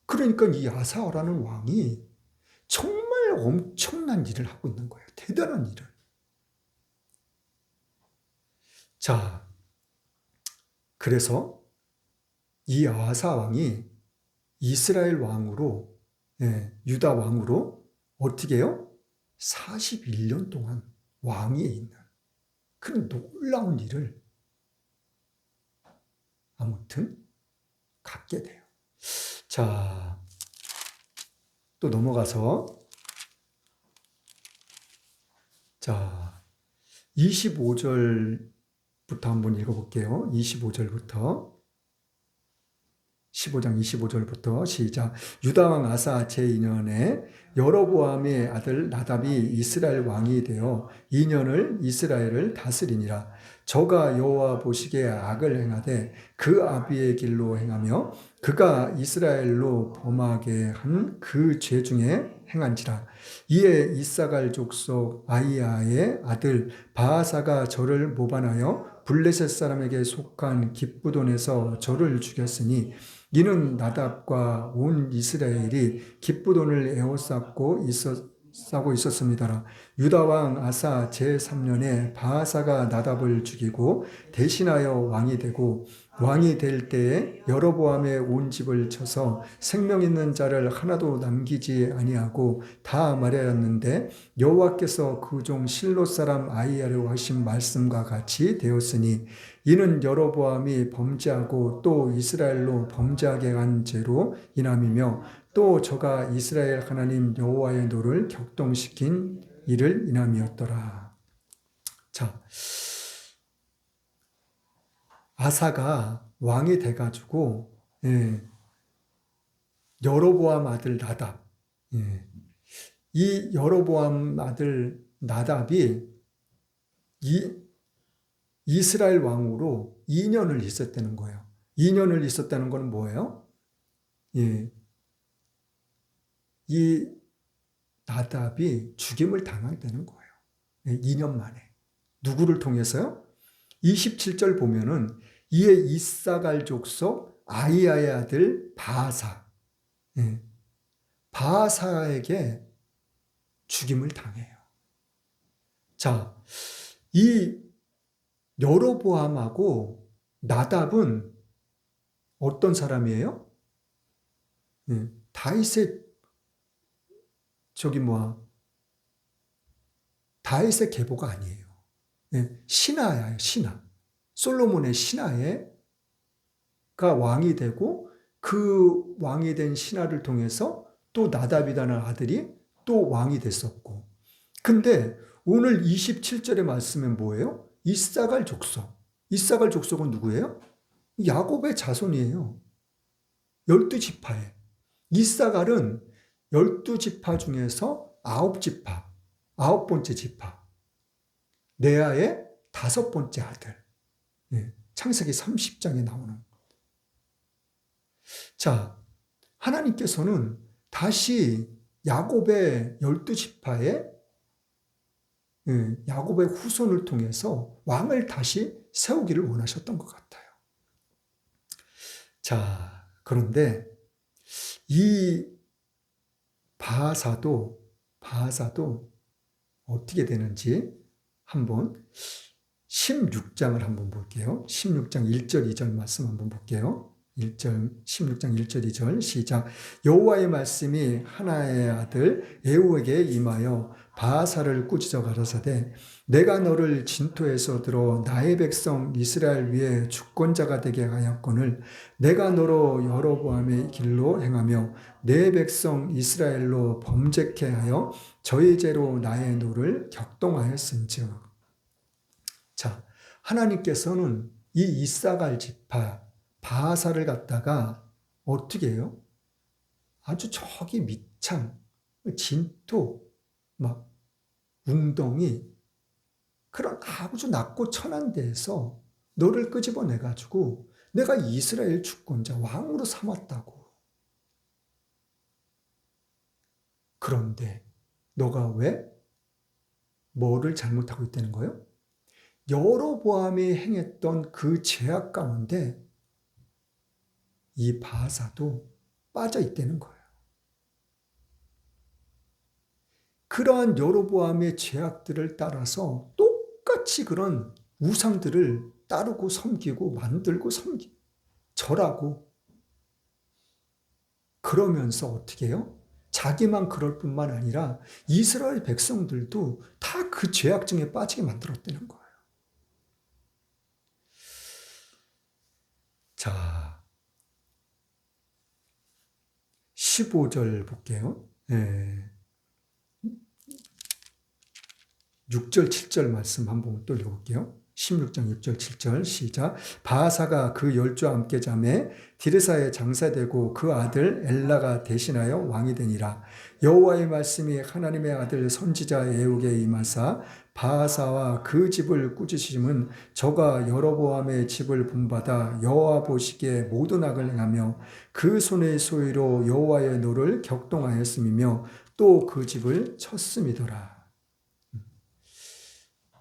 그러니까 이 아사라는 왕이 정말 엄청난 일을 하고 있는 거예요. 대단한 일을. 자, 그래서 이 아사 왕이 이스라엘 왕으로, 유다 왕으로 어떻게 해요? 41년 동안 왕위에 있는 그런 놀라운 일을 아무튼 갖게 돼요. 자, 또 넘어가서 자, 25절부터 한번 읽어볼게요. 25절부터 15장 25절부터 시작. 유다왕 아사 제2년에 여로보암의 아들 나답이 이스라엘 왕이 되어 2년을 이스라엘을 다스리니라. 저가 여호와 보시기에 악을 행하되 그 아비의 길로 행하며 그가 이스라엘로 범하게 한 그 죄 중에 행한지라. 이에 이사갈 족속 아이야의 아들 바하사가 저를 모반하여 블레셋 사람에게 속한 기브돈에서 저를 죽였으니 이는 나답과 온 이스라엘이 기브돈을 에워싸고 싸고 있었습니다. 유다 왕 아사 제3년에 바하사가 나답을 죽이고 대신하여 왕이 되고 왕이 될 때에 여로보암의 온 집을 쳐서 생명 있는 자를 하나도 남기지 아니하고 다 말하였는데 여호와께서 그 종 실로 사람 아히야로 하신 말씀과 같이 되었으니 이는 여로보암이 범죄하고 또 이스라엘로 범죄하게 한 죄로 인함이며 또 저가 이스라엘 하나님 여호와의 노를 격동시킨 일을 인함이었더라. 자, 아사가 왕이 돼가지고 여로보암 아들 나답, 이 여로보암 아들 나답이 이스라엘 왕으로 2년을 있었다는 거예요. 2년을 있었다는 건 뭐예요? 이 나답이 죽임을 당하게 거예요. 2년 만에. 누구를 통해서요? 27절 보면은 이에 이사갈 족속 아히야의 아들 바하사. 바하사에게 죽임을 당해요. 자, 이 여로보암하고 나답은 어떤 사람이에요? 다윗의 다윗의 계보가 아니에요. 신하예요, 신하. 솔로몬의 신하가 왕이 되고 그 왕이 된 신하를 통해서 또 나답이라는 아들이 또 왕이 됐었고. 근데 오늘 27절의 말씀은 뭐예요? 이사갈 족속. 이사갈 족속은 누구예요? 야곱의 자손이에요. 12지파에. 이사갈은 12지파 중에서 9지파, 9번째 지파. 레아의 5번째 아들. 창세기 30장에 나오는. 자, 하나님께서는 다시 야곱의 12지파에 야곱의 후손을 통해서 왕을 다시 세우기를 원하셨던 것 같아요. 자, 그런데 이 바하사도 어떻게 되는지 한번 16장을 한번 볼게요. 16장 1절 2절 말씀 한번 볼게요. 16장 1절 2절 시작. 여호와의 말씀이 하나의 아들 에후에게 임하여 바하사를 꾸짖어 가라사대 내가 너를 진토에서 들어 나의 백성 이스라엘 위에 주권자가 되게 하였거늘 내가 너로 여로보암의 길로 행하며 내 백성 이스라엘로 범죄케 하여 저희 죄로 나의 노를 격동하였은즉. 자, 하나님께서는 이 이사갈 지파 바하사를 갖다가 어떻게 해요? 아주 저기 밑창, 진토, 막 웅덩이 그런 아주 낮고 천한 데에서 너를 끄집어내가지고 내가 이스라엘 주권자 왕으로 삼았다고. 그런데 너가 왜 뭐를 잘못하고 있다는 거예요? 여로보암이 행했던 그 죄악 가운데 이 바하사도 빠져 있다는 거예요. 그러한 여로보암의 죄악들을 따라서 똑같이 그런 우상들을 따르고 섬기고 만들고 절하고 그러면서 어떻게 해요? 자기만 그럴 뿐만 아니라 이스라엘 백성들도 다 그 죄악 중에 빠지게 만들었다는 거예요. 자, 15절 볼게요. 6절, 7절 말씀 한번 또 읽어볼게요. 16장 6절, 7절 시작. 바하사가 그 10조 함께 잠에 디르사에 장사되고 그 아들 엘라가 대신하여 왕이 되니라. 여호와의 말씀이 하나님의 아들 선지자 에후에게 임하사 바하사와 그 집을 꾸짖으심은 저가 여로보암의 집을 본받아 여호와 보시기에 모든 악을 행하며 그 손의 소위로 여호와의 노를 격동하였음이며 또 그 집을 쳤음이더라.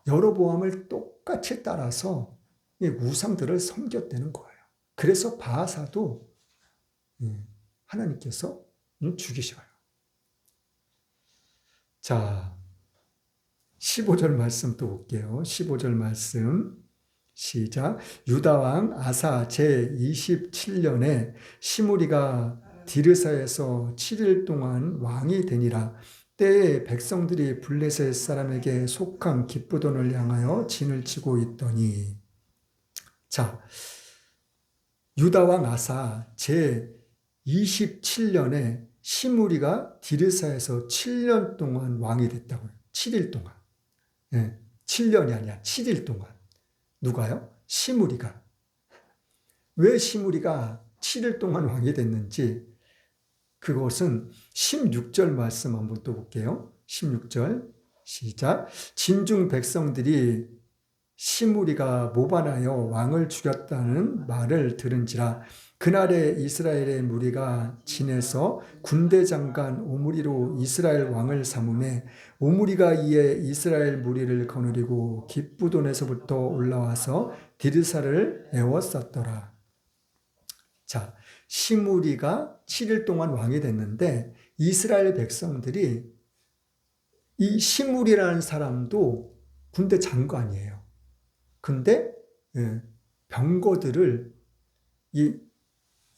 여로보암을 똑같이 따라서 우상들을 섬겼다는 거예요. 그래서 바하사도 하나님께서 죽이셔요. 자, 15절 말씀 또 볼게요. 15절 말씀 시작. 유다왕 아사 제27년에 시므리가 디르사에서 7일 동안 왕이 되니라. 때에 백성들이 블레셋 사람에게 속한 기쁘돈을 향하여 진을 치고 있더니. 자, 유다왕 아사 제27년에 시므리가 디르사에서 7년 동안 왕이 됐다고요. 7일 동안. 7년이 아니야. 7일 동안. 누가요? 시므리가. 왜 시므리가 7일 동안 왕이 됐는지 그것은 16절 말씀 한번 또 볼게요. 16절 시작. 진중 백성들이 시므리가 모반하여 왕을 죽였다는 말을 들은지라. 그날에 이스라엘의 무리가 진에서 군대 장관 오므리로 이스라엘 왕을 삼음에 오므리가 이에 이스라엘 무리를 거느리고 기쁘돈에서부터 올라와서 디르사를 에워쌌더라. 자, 시므리가 7일 동안 왕이 됐는데 이스라엘 백성들이 이 시므리라는 사람도 군대 장관이에요. 근데 병거들을 이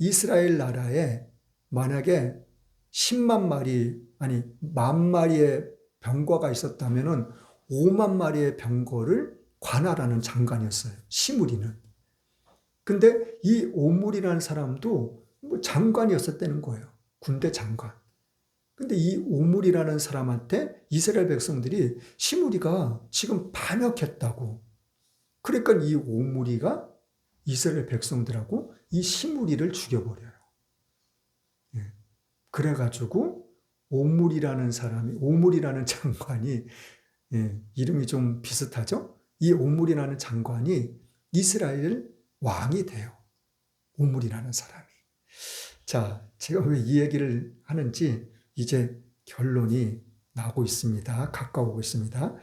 이스라엘 나라에 만약에 10만 마리 아니 10,000마리의 병거가 있었다면은 5만 마리의 병거를 관할하는 장관이었어요. 시므리는. 근데 이 오므리라는 사람도 뭐 장관이었었다는 거예요. 군대 장관. 근데 이 오므리라는 사람한테 이스라엘 백성들이 시므리가 지금 반역했다고. 그러니까 이 오므리가 이스라엘 백성들하고 이 시므리를 죽여버려요. 그래가지고 오므리라는 장관이 이름이 좀 비슷하죠? 이 오므리라는 장관이 이스라엘 왕이 돼요. 오므리라는 사람이. 자, 제가 왜 이 얘기를 하는지 이제 결론이 나고 있습니다. 가까우고 있습니다.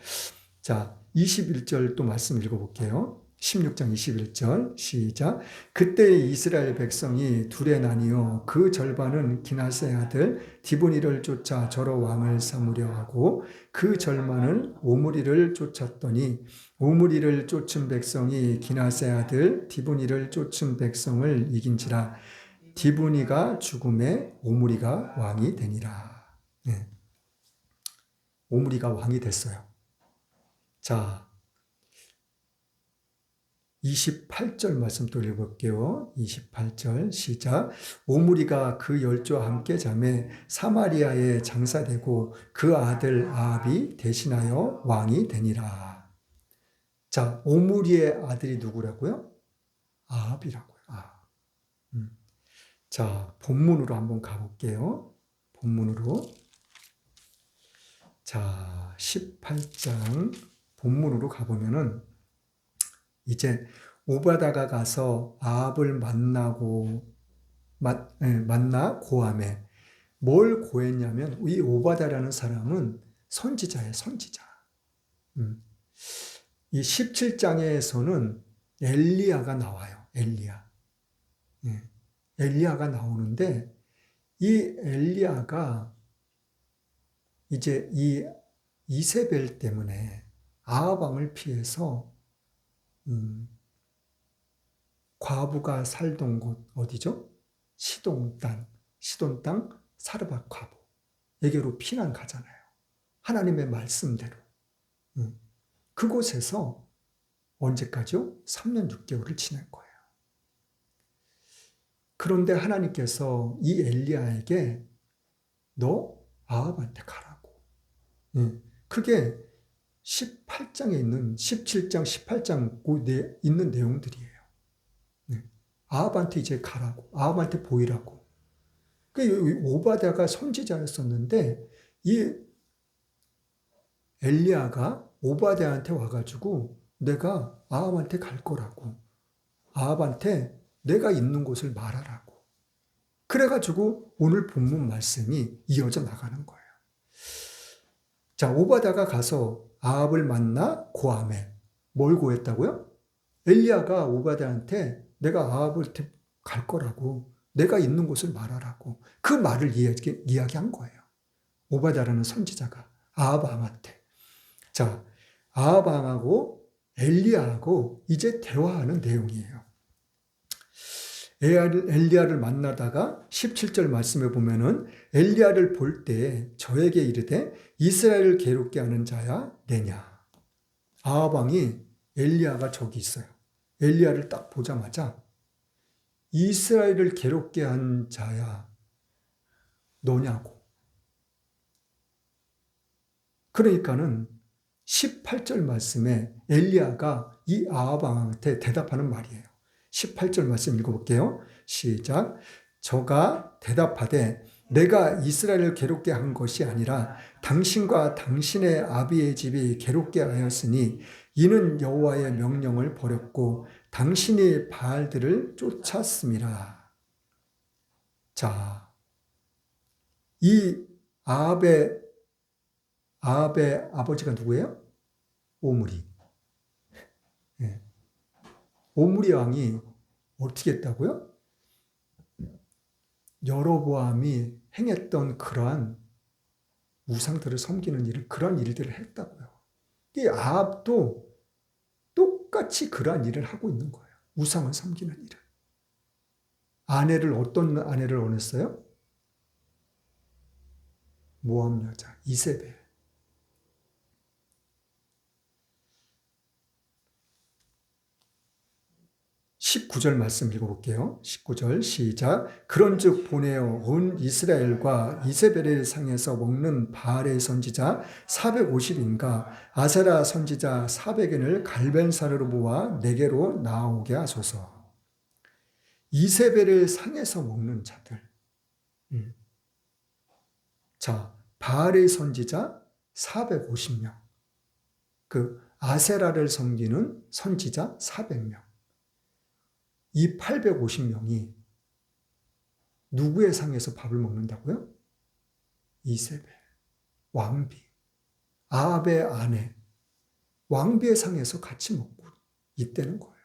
자, 21절 또 말씀 읽어볼게요. 16장 21절 시작. 그때 이스라엘 백성이 둘에 나뉘어 그 절반은 기낫의 아들 디브니를 쫓아 저로 왕을 삼으려 하고 그 절반은 오므리를 쫓았더니 오므리를 쫓은 백성이 기낫의 아들 디브니를 쫓은 백성을 이긴지라. 디브니가 죽음에 오므리가 왕이 되니라. 오므리가 왕이 됐어요. 자, 28절 말씀 또 읽어볼게요. 28절 시작. 오므리가 그 열조와 함께 자매 사마리아에 장사되고 그 아들 아합이 대신하여 왕이 되니라. 자, 오므리의 아들이 누구라고요? 아합이라고요. 아합. 자, 본문으로 한번 가볼게요. 본문으로. 자, 18장 본문으로 가보면은 이제 오바다가 가서 아합을 만나 고함에 뭘 고했냐면 이 오바다라는 사람은 선지자예요. 선지자. 이 17장에서는 엘리야가 나와요. 엘리야가 나오는데 이 엘리야가 이제 이 이세벨 때문에 아합 왕을 피해서 과부가 살던 곳 어디죠? 시돈 땅 사르밧 과부에게로 피난 가잖아요. 하나님의 말씀대로. 그곳에서 언제까지요? 3년 6개월을 지낸 거예요. 그런데 하나님께서 이 엘리야에게 너 아합한테 가라고. 그게 18장에 있는 17장, 18장 있는 내용들이에요. 아합한테 이제 가라고. 아합한테 보이라고. 오바댜가 선지자였었는데 이 엘리야가 오바댜한테 와가지고 내가 아합한테 갈 거라고. 아합한테 내가 있는 곳을 말하라고. 그래가지고 오늘 본문 말씀이 이어져 나가는 거예요. 자, 오바댜가 가서 아합을 만나 고함에 뭘 고했다고요? 엘리야가 오바댜한테 내가 아합한테 갈 거라고. 내가 있는 곳을 말하라고. 그 말을 이야기한 거예요. 오바댜라는 선지자가 아합 왕한테. 자, 아합 왕하고 엘리야하고 이제 대화하는 내용이에요. 엘리야를 만나다가 17절 말씀에 보면은 엘리야를 볼 때 저에게 이르되 이스라엘을 괴롭게 하는 자야 내냐. 아합 왕이 엘리야가 저기 있어요. 엘리야를 딱 보자마자 이스라엘을 괴롭게 한 자야 너냐고. 그러니까는 18절 말씀에 엘리야가 이 아합 왕한테 대답하는 말이에요. 18절 말씀 읽어볼게요. 시작. 저가 대답하되 내가 이스라엘을 괴롭게 한 것이 아니라 당신과 당신의 아비의 집이 괴롭게 하였으니 이는 여호와의 명령을 버렸고 당신이 바알들을 쫓았음이라. 자, 이 아합의 아버지가 누구예요? 오므리. 네. 오므리 왕이 어떻게 했다고요? 여로보암이 행했던 그러한 우상들을 섬기는 일을, 그런 일들을 했다고요. 이 아합도 똑같이 그러한 일을 하고 있는 거예요. 우상을 섬기는 일을. 어떤 아내를 원했어요? 모압 여자 이세벨. 19절 말씀 읽어볼게요. 19절 시작. 그런즉 보내어 온 이스라엘과 이세벨의 상에서 먹는 바알의 선지자 450인가 아세라 선지자 400인을 갈벤사르로 모아 내게로 나오게 하소서. 이세벨의 상에서 먹는 자들. 자, 바알의 선지자 450명. 그 아세라를 섬기는 선지자 400명. 이 850명이 누구의 상에서 밥을 먹는다고요? 이세벨, 왕비, 아합의 아내, 왕비의 상에서 같이 먹고 있다는 거예요.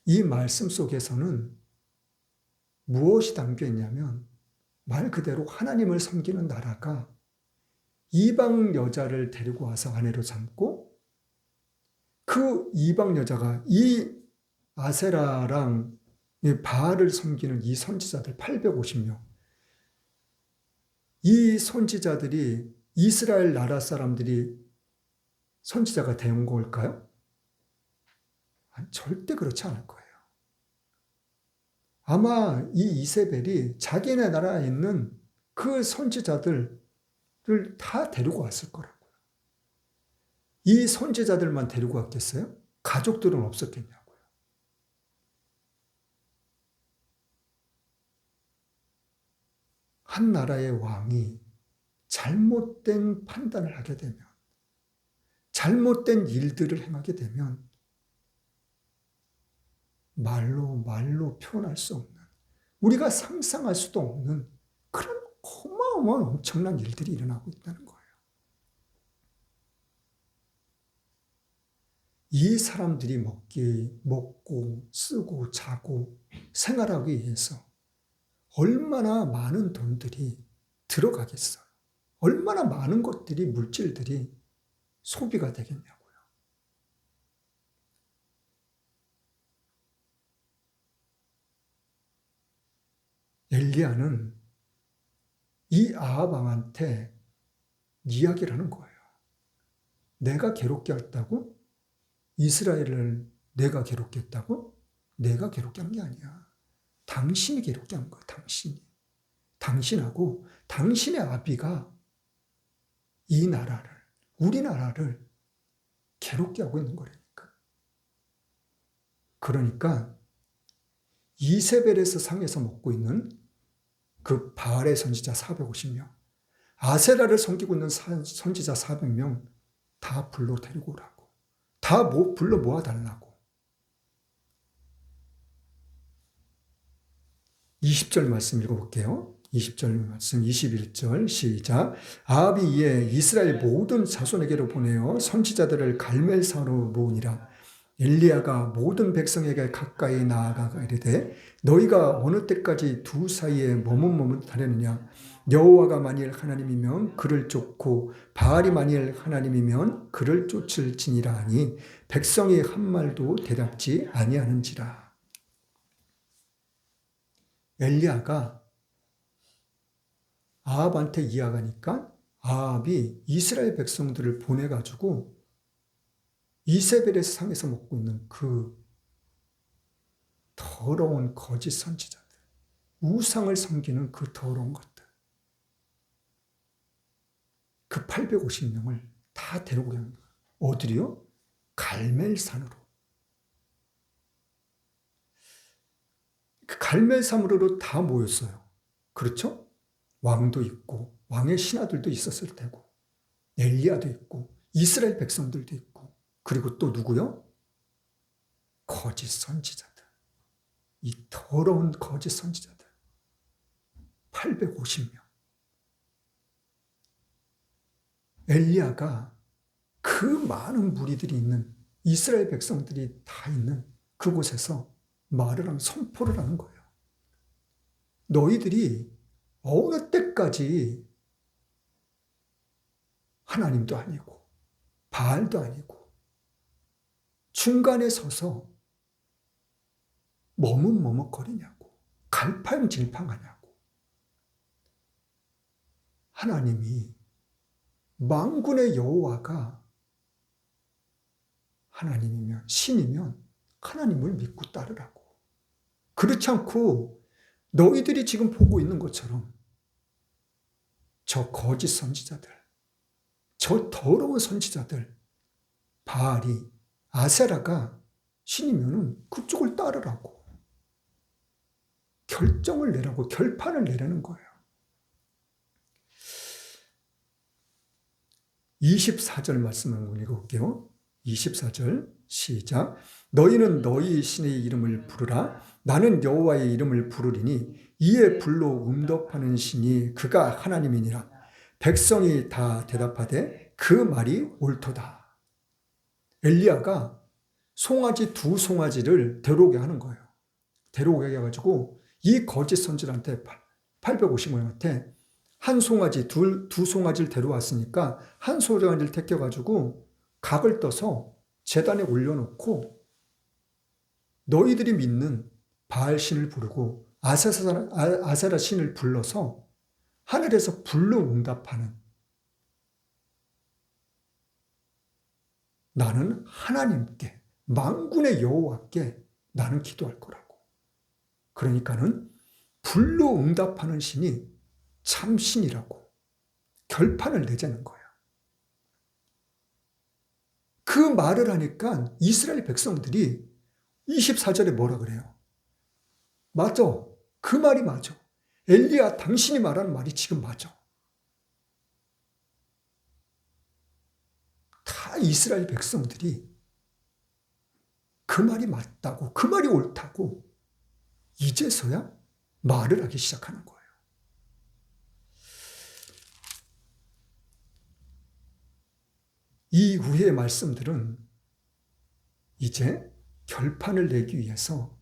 이 말씀 속에서는 무엇이 담겨 있냐면 말 그대로 하나님을 섬기는 나라가 이방 여자를 데리고 와서 아내로 삼고 그 이방 여자가 이 아세라랑 바알을 섬기는 이 선지자들 850명. 이 선지자들이 이스라엘 나라 사람들이 선지자가 된 걸까요? 절대 그렇지 않을 거예요. 아마 이 이세벨이 자기네 나라에 있는 그 선지자들을 다 데리고 왔을 거라고요. 이 선지자들만 데리고 왔겠어요? 가족들은 없었겠냐고요. 한 나라의 왕이 잘못된 판단을 하게 되면, 잘못된 일들을 행하게 되면 말로 표현할 수 없는, 우리가 상상할 수도 없는 그런 어마어마한 엄청난 일들이 일어나고 있다는 거예요. 이 사람들이 먹고 쓰고 자고 생활하기 위해서 얼마나 많은 돈들이 들어가겠어요. 얼마나 많은 것들이, 물질들이 소비가 되겠냐고요. 엘리야는 이 아합 왕한테 이야기를 하는 거예요. 내가 괴롭게 했다고? 이스라엘을 내가 괴롭게 했다고? 내가 괴롭게 한 게 아니야. 당신이 괴롭게 한 거야, 당신이. 당신하고 당신의 아비가 이 나라를, 우리나라를 괴롭게 하고 있는 거라니까. 그러니까 이세벨에서 상에서 먹고 있는 그 바알의 선지자 450명, 아세라를 섬기고 있는 선지자 400명 다 불러 데리고 오라고. 다 불러 모아달라고. 20절 말씀 읽어볼게요. 20절 말씀 21절 시작. 아합이 이에 이스라엘 모든 자손에게로 보내어 선지자들을 갈멜사로 모으니라. 엘리야가 모든 백성에게 가까이 나아가 이르되 너희가 어느 때까지 두 사이에 머뭇머뭇하려느냐. 여호와가 만일 하나님이면 그를 쫓고 바알이 만일 하나님이면 그를 쫓을지니라 하니 백성이 한 말도 대답지 아니하는지라. 엘리야가 아합한테 이야기하니까 아합이 이스라엘 백성들을 보내가지고 이세벨의 상에서 먹고 있는 그 더러운 거짓 선지자들, 우상을 섬기는 그 더러운 것들, 그 850명을 다 데려오게 합니다. 어디요? 갈멜산으로. 그 갈멜산으로 다 모였어요. 그렇죠? 왕도 있고 왕의 신하들도 있었을 테고 엘리야도 있고 이스라엘 백성들도 있고 그리고 또 누구요? 거짓 선지자들. 이 더러운 거짓 선지자들 850명. 엘리야가 그 많은 무리들이 있는 이스라엘 백성들이 다 있는 그곳에서 말을 하면 선포를 하는 거예요. 너희들이 어느 때까지 하나님도 아니고 바알도 아니고 중간에 서서 머뭇머뭇거리냐고, 갈팡질팡하냐고. 하나님이 만군의 여호와가 하나님이면 신이면 하나님을 믿고 따르라고. 그렇지 않고 너희들이 지금 보고 있는 것처럼 저 거짓 선지자들, 저 더러운 선지자들, 바알이, 아세라가 신이면은 그쪽을 따르라고. 결정을 내라고, 결판을 내라는 거예요. 24절 말씀을 읽어볼게요. 24절 시작. 너희는 너희 신의 이름을 부르라. 나는 여호와의 이름을 부르리니 이에 불로 응답하는 신이 그가 하나님이니라. 백성이 다 대답하되 그 말이 옳도다. 엘리야가 송아지 2송아지를 데려오게 하는 거예요. 데려오게 해가지고 이 거짓 선지자한테 850명한테 한 송아지, 두 송아지를 데려왔으니까 한 송아지를 택해가지고 각을 떠서 제단에 올려놓고 너희들이 믿는 바알 신을 부르고 아세라 신을 불러서 하늘에서 불로 응답하는, 나는 하나님께, 만군의 여호와께 나는 기도할 거라고. 그러니까는 불로 응답하는 신이 참신이라고 결판을 내자는 거예요. 그 말을 하니까 이스라엘 백성들이 24절에 뭐라 그래요? 맞아. 그 말이 맞아. 엘리야, 당신이 말하는 말이 지금 맞아. 다 이스라엘 백성들이 그 말이 맞다고, 그 말이 옳다고 이제서야 말을 하기 시작하는 거예요. 이후의 말씀들은 이제 결판을 내기 위해서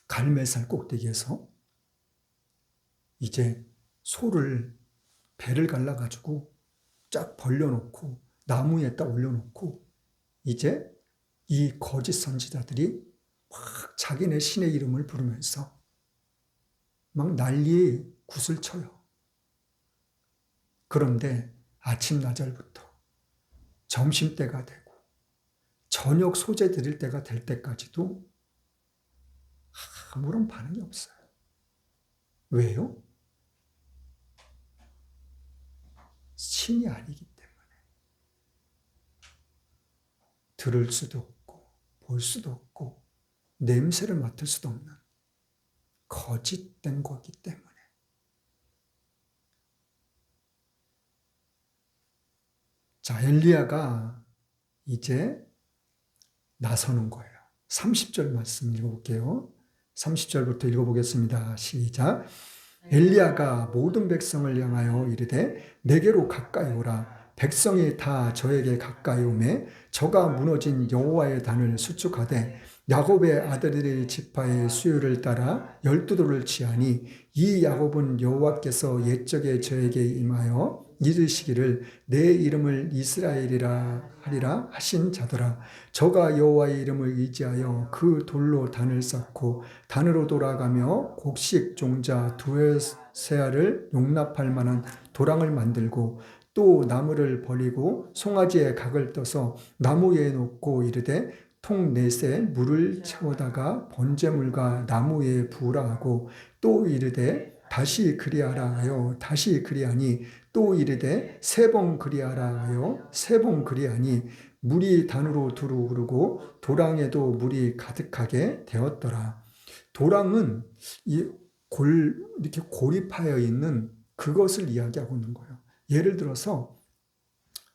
갈멜산 꼭대기에서 이제 소를 배를 갈라가지고 쫙 벌려놓고 나무에다 올려놓고 이제 이 거짓 선지자들이 막 자기네 신의 이름을 부르면서 막 난리의 굿을 쳐요. 그런데 아침 나절부터 점심때가 되고 저녁 소재 드릴 때가 될 때까지도 아무런 반응이 없어요. 왜요? 신이 아니기 때문에. 들을 수도 없고 볼 수도 없고 냄새를 맡을 수도 없는 거짓된 거기 때문에. 자, 엘리야가 이제 나서는 거예요. 30절 말씀 읽어볼게요. 30절부터 읽어보겠습니다. 시작. 엘리야가 모든 백성을 향하여 이르되 내게로 가까이 오라. 백성이 다 저에게 가까이 오매 저가 무너진 여호와의 단을 수축하되 야곱의 아들들의 지파의 수요를 따라 12돌을 취하니 이 야곱은 여호와께서 옛적에 저에게 임하여 이르시기를 내 이름을 이스라엘이라 하리라 하신 자더라. 저가 여호와의 이름을 의지하여 그 돌로 단을 쌓고 단으로 돌아가며 곡식 종자 두세 알을 용납할 만한 도랑을 만들고 또 나무를 버리고 송아지의 각을 떠서 나무 위에 놓고 이르되 통 넷에 물을 채우다가 번제물과 나무 위에 부으라 하고 또 이르되 다시 그리하라 하여 다시 그리하니 또 이르되 세 번 그리하라 하여 세 번 그리하니 물이 단으로 두루 흐르고 도랑에도 물이 가득하게 되었더라. 도랑은 이렇게 고립하여 있는 그것을 이야기하고 있는 거예요. 예를 들어서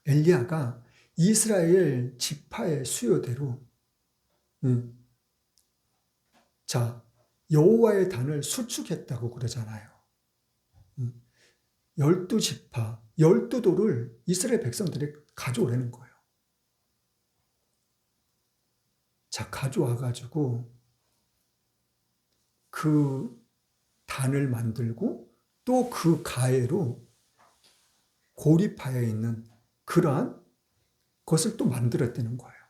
엘리야가 이스라엘 지파의 수요대로 자, 여호와의 단을 수축했다고 그러잖아요. 12지파, 12돌을 이스라엘 백성들이 가져오라는 거예요. 자, 가져와가지고 그 단을 만들고 또 그 가해로 고립하여 있는 그러한 것을 또 만들었다는 거예요.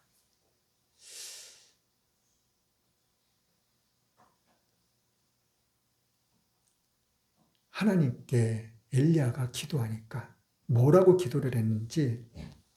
하나님께 엘리야가 기도하니까 뭐라고 기도를 했는지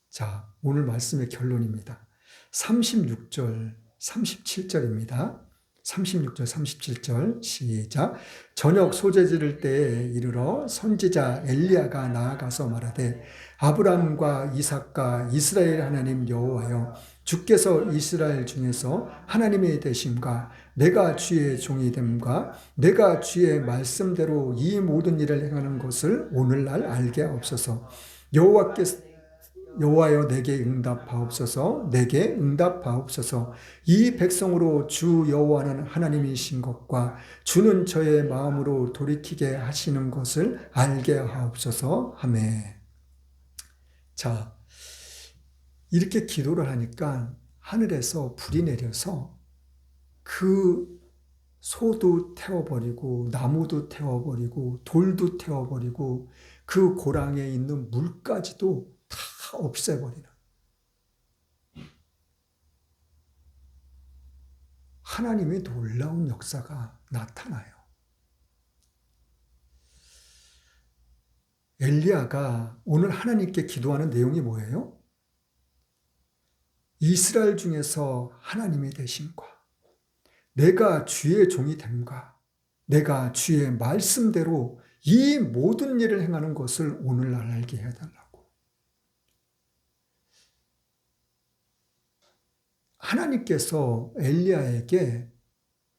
자, 오늘 말씀의 결론입니다. 36절, 37절입니다. 36절, 37절 시작. 저녁 소재 지를 때에 이르러 선지자 엘리야가 나아가서 말하되 아브라함과 이삭과 이스라엘 하나님 여호와여 주께서 이스라엘 중에서 하나님이 되심과 내가 주의 종이 됨과 내가 주의 말씀대로 이 모든 일을 행하는 것을 오늘날 알게 하옵소서. 여호와여 내게 응답하옵소서. 내게 응답하옵소서. 이 백성으로 주 여호와는 하나님이신 것과 주는 저의 마음으로 돌이키게 하시는 것을 알게 하옵소서 하매. 자, 이렇게 기도를 하니까 하늘에서 불이 내려서 그 소도 태워버리고 나무도 태워버리고 돌도 태워버리고 그 고랑에 있는 물까지도 다 없애버리는 하나님의 놀라운 역사가 나타나요. 엘리야가 오늘 하나님께 기도하는 내용이 뭐예요? 이스라엘 중에서 하나님이 되심과 내가 주의 종이 됨과 내가 주의 말씀대로 이 모든 일을 행하는 것을 오늘날 알게 해달라고. 하나님께서 엘리야에게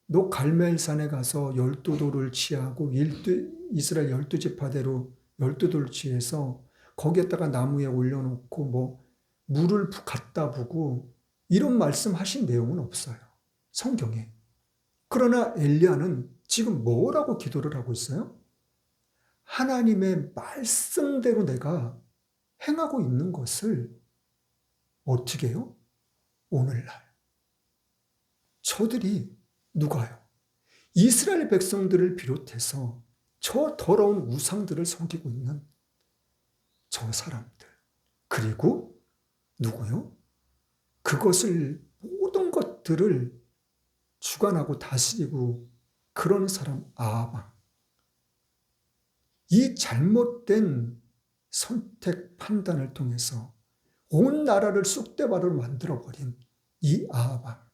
너 갈멜산에 가서 12돌을 취하고 이스라엘 12지파대로 12돌을 취해서 거기에다가 나무 위에 올려놓고 뭐 물을 갖다 부고 이런 말씀하신 내용은 없어요. 성경에. 그러나 엘리야는 지금 뭐라고 기도를 하고 있어요? 하나님의 말씀대로 내가 행하고 있는 것을 어떻게 해요? 오늘날. 저들이 누가요? 이스라엘 백성들을 비롯해서 저 더러운 우상들을 섬기고 있는 저 사람들. 그리고 누구요? 그것을 모든 것들을 주관하고 다스리고 그런 사람 아합. 이 잘못된 선택 판단을 통해서 온 나라를 쑥대밭으로 만들어버린 이 아합.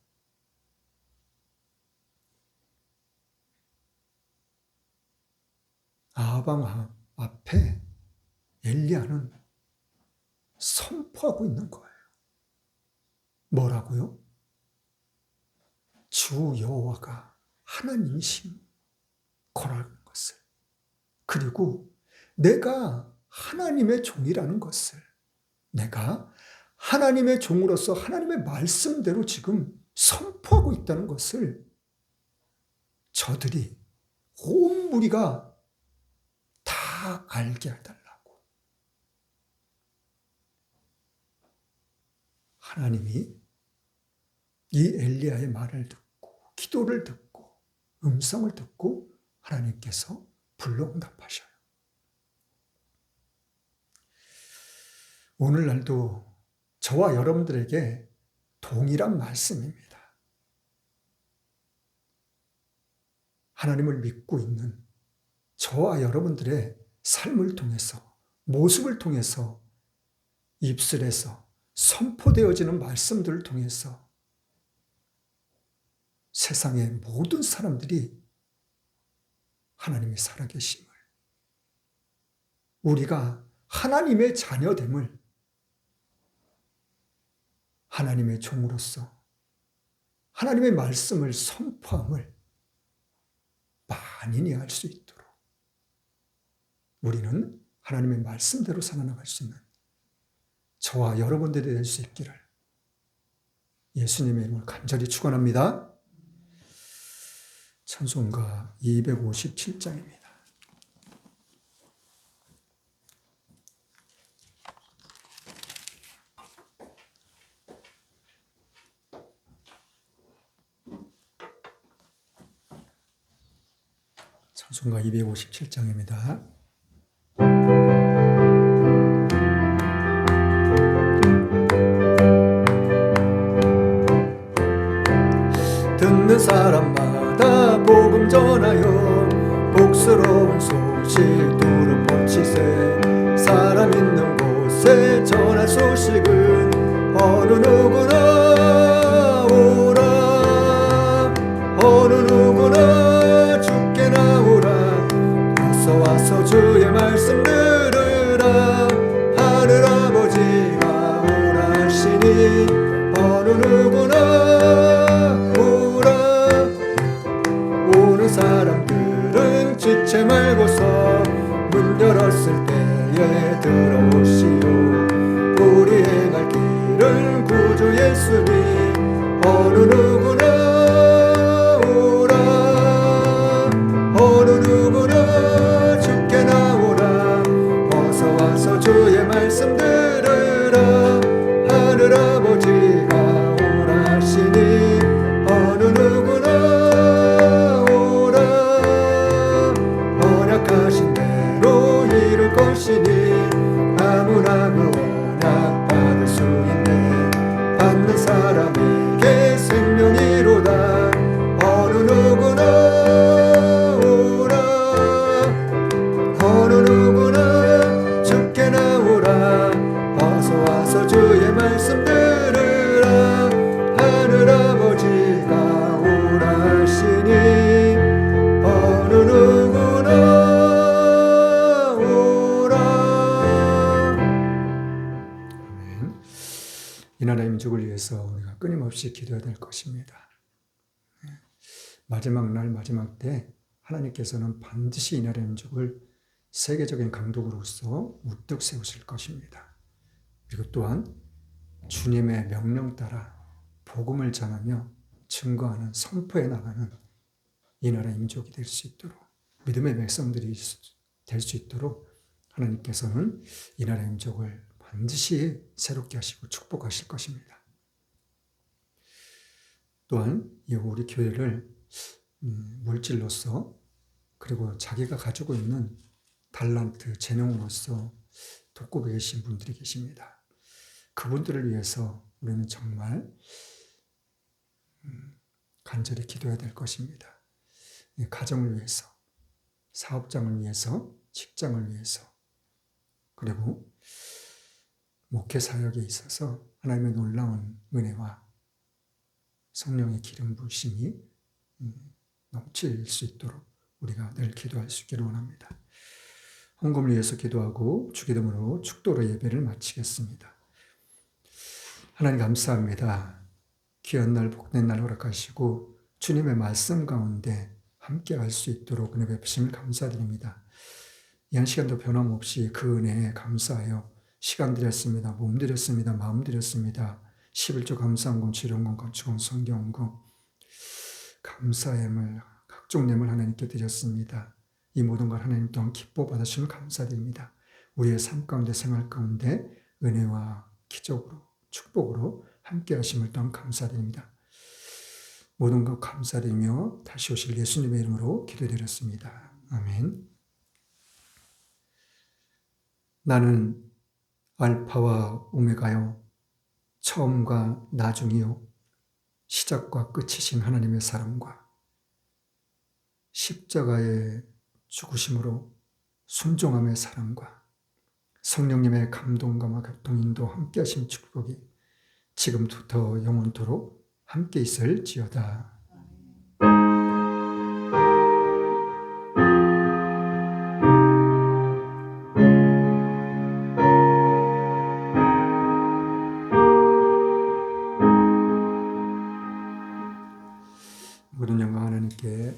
아합 앞에 엘리야는 선포하고 있는 거예요. 뭐라고요? 주 여호와가 하나님이신 거라는 것을. 그리고 내가 하나님의 종이라는 것을. 내가 하나님의 종으로서 하나님의 말씀대로 지금 선포하고 있다는 것을 저들이 온 무리가 다 알게 해달라고. 하나님이 이 엘리야의 말을 듣고 기도를 듣고 음성을 듣고 하나님께서 불러응답하셔요. 오늘날도 저와 여러분들에게 동일한 말씀입니다. 하나님을 믿고 있는 저와 여러분들의 삶을 통해서, 모습을 통해서, 입술에서 선포되어지는 말씀들을 통해서 세상의 모든 사람들이 하나님의 살아계심을, 우리가 하나님의 자녀됨을, 하나님의 종으로서 하나님의 말씀을 선포함을 만인이 알 수 있도록 우리는 하나님의 말씀대로 살아나갈 수 있는 저와 여러분들이 될 수 있기를 예수님의 이름으로 간절히 축원합니다. 찬송가 257장입니다. 찬송가 257장입니다. 듣는 사람마다 복음 전하여 복스러운 소식 두루 뻗치세. 사람 있는 곳에 전할 소식은 어느 누구나 오라. 어느 누구나 주께 나오라. 어서 와서 주의 말씀 들으라. 하늘 아버지가 오라 하시니 어느 누구나 사람들은 지체 말고서 문 열었을 때에 들어오시오. 우리 행할 길은 구주 예수님 어느 누구나 오라. 어느 누구나 주께 나오라. 어서 와서 주의 말씀 들으라. 하늘 아버지가 오라 하시니 어느 누구나 하신 대로 이룰 것이니 아무나 그 언약 받을 수 있네. 받는 사람에게 생명이로다. 어느 누구나 오라. 어느 누구나 주께 나오라. 어서 와서 주의 말씀 들으라. 하늘 아버지가 오라 하시니 어느 누구나 이 나라의 민족을 위해서 우리가 끊임없이 기도해야 될 것입니다. 마지막 날 마지막 때 하나님께서는 반드시 이 나라의 민족을 세계적인 강독으로서 우뚝 세우실 것입니다. 그리고 또한 주님의 명령 따라 복음을 전하며 증거하는 선포해 나가는 이 나라의 민족이 될 수 있도록, 믿음의 백성들이 될 수 있도록 하나님께서는 이 나라의 민족을 반드시 새롭게 하시고 축복하실 것입니다. 또한 우리 교회를 물질로서 그리고 자기가 가지고 있는 달란트, 재능으로서 돕고 계신 분들이 계십니다. 그분들을 위해서 우리는 정말 간절히 기도해야 될 것입니다. 가정을 위해서, 사업장을 위해서, 직장을 위해서, 그리고 목회 사역에 있어서 하나님의 놀라운 은혜와 성령의 기름 부으심이 넘칠 수 있도록 우리가 늘 기도할 수 있기를 원합니다. 헌금을 위해서 기도하고 주기도문으로 축도로 예배를 마치겠습니다. 하나님 감사합니다. 귀한 날 복된 날 허락하시고 주님의 말씀 가운데 함께 할 수 있도록 은혜 베푸심을 감사드립니다. 이 한 시간도 변함없이 그 은혜에 감사하여 시간 드렸습니다. 몸 드렸습니다. 마음 드렸습니다. 11조 감사헌금, 지령금, 건축금, 성경헌금, 감사함을 각종 예물 하나님께 드렸습니다. 이 모든 걸 하나님 또한 기뻐 받으시면 감사드립니다. 우리의 삶 가운데 생활 가운데 은혜와 기적으로 축복으로 함께 하심을 또한 감사드립니다. 모든 것 감사드리며 다시 오실 예수님의 이름으로 기도드렸습니다. 아멘. 나는 알파와 오메가요, 처음과 나중이요, 시작과 끝이신 하나님의 사랑과 십자가의 죽으심으로 순종함의 사랑과 성령님의 감동감과 교통인도 함께 하심 축복이 지금부터 영원토록 함께 있을지어다. 모든 영광 하나님께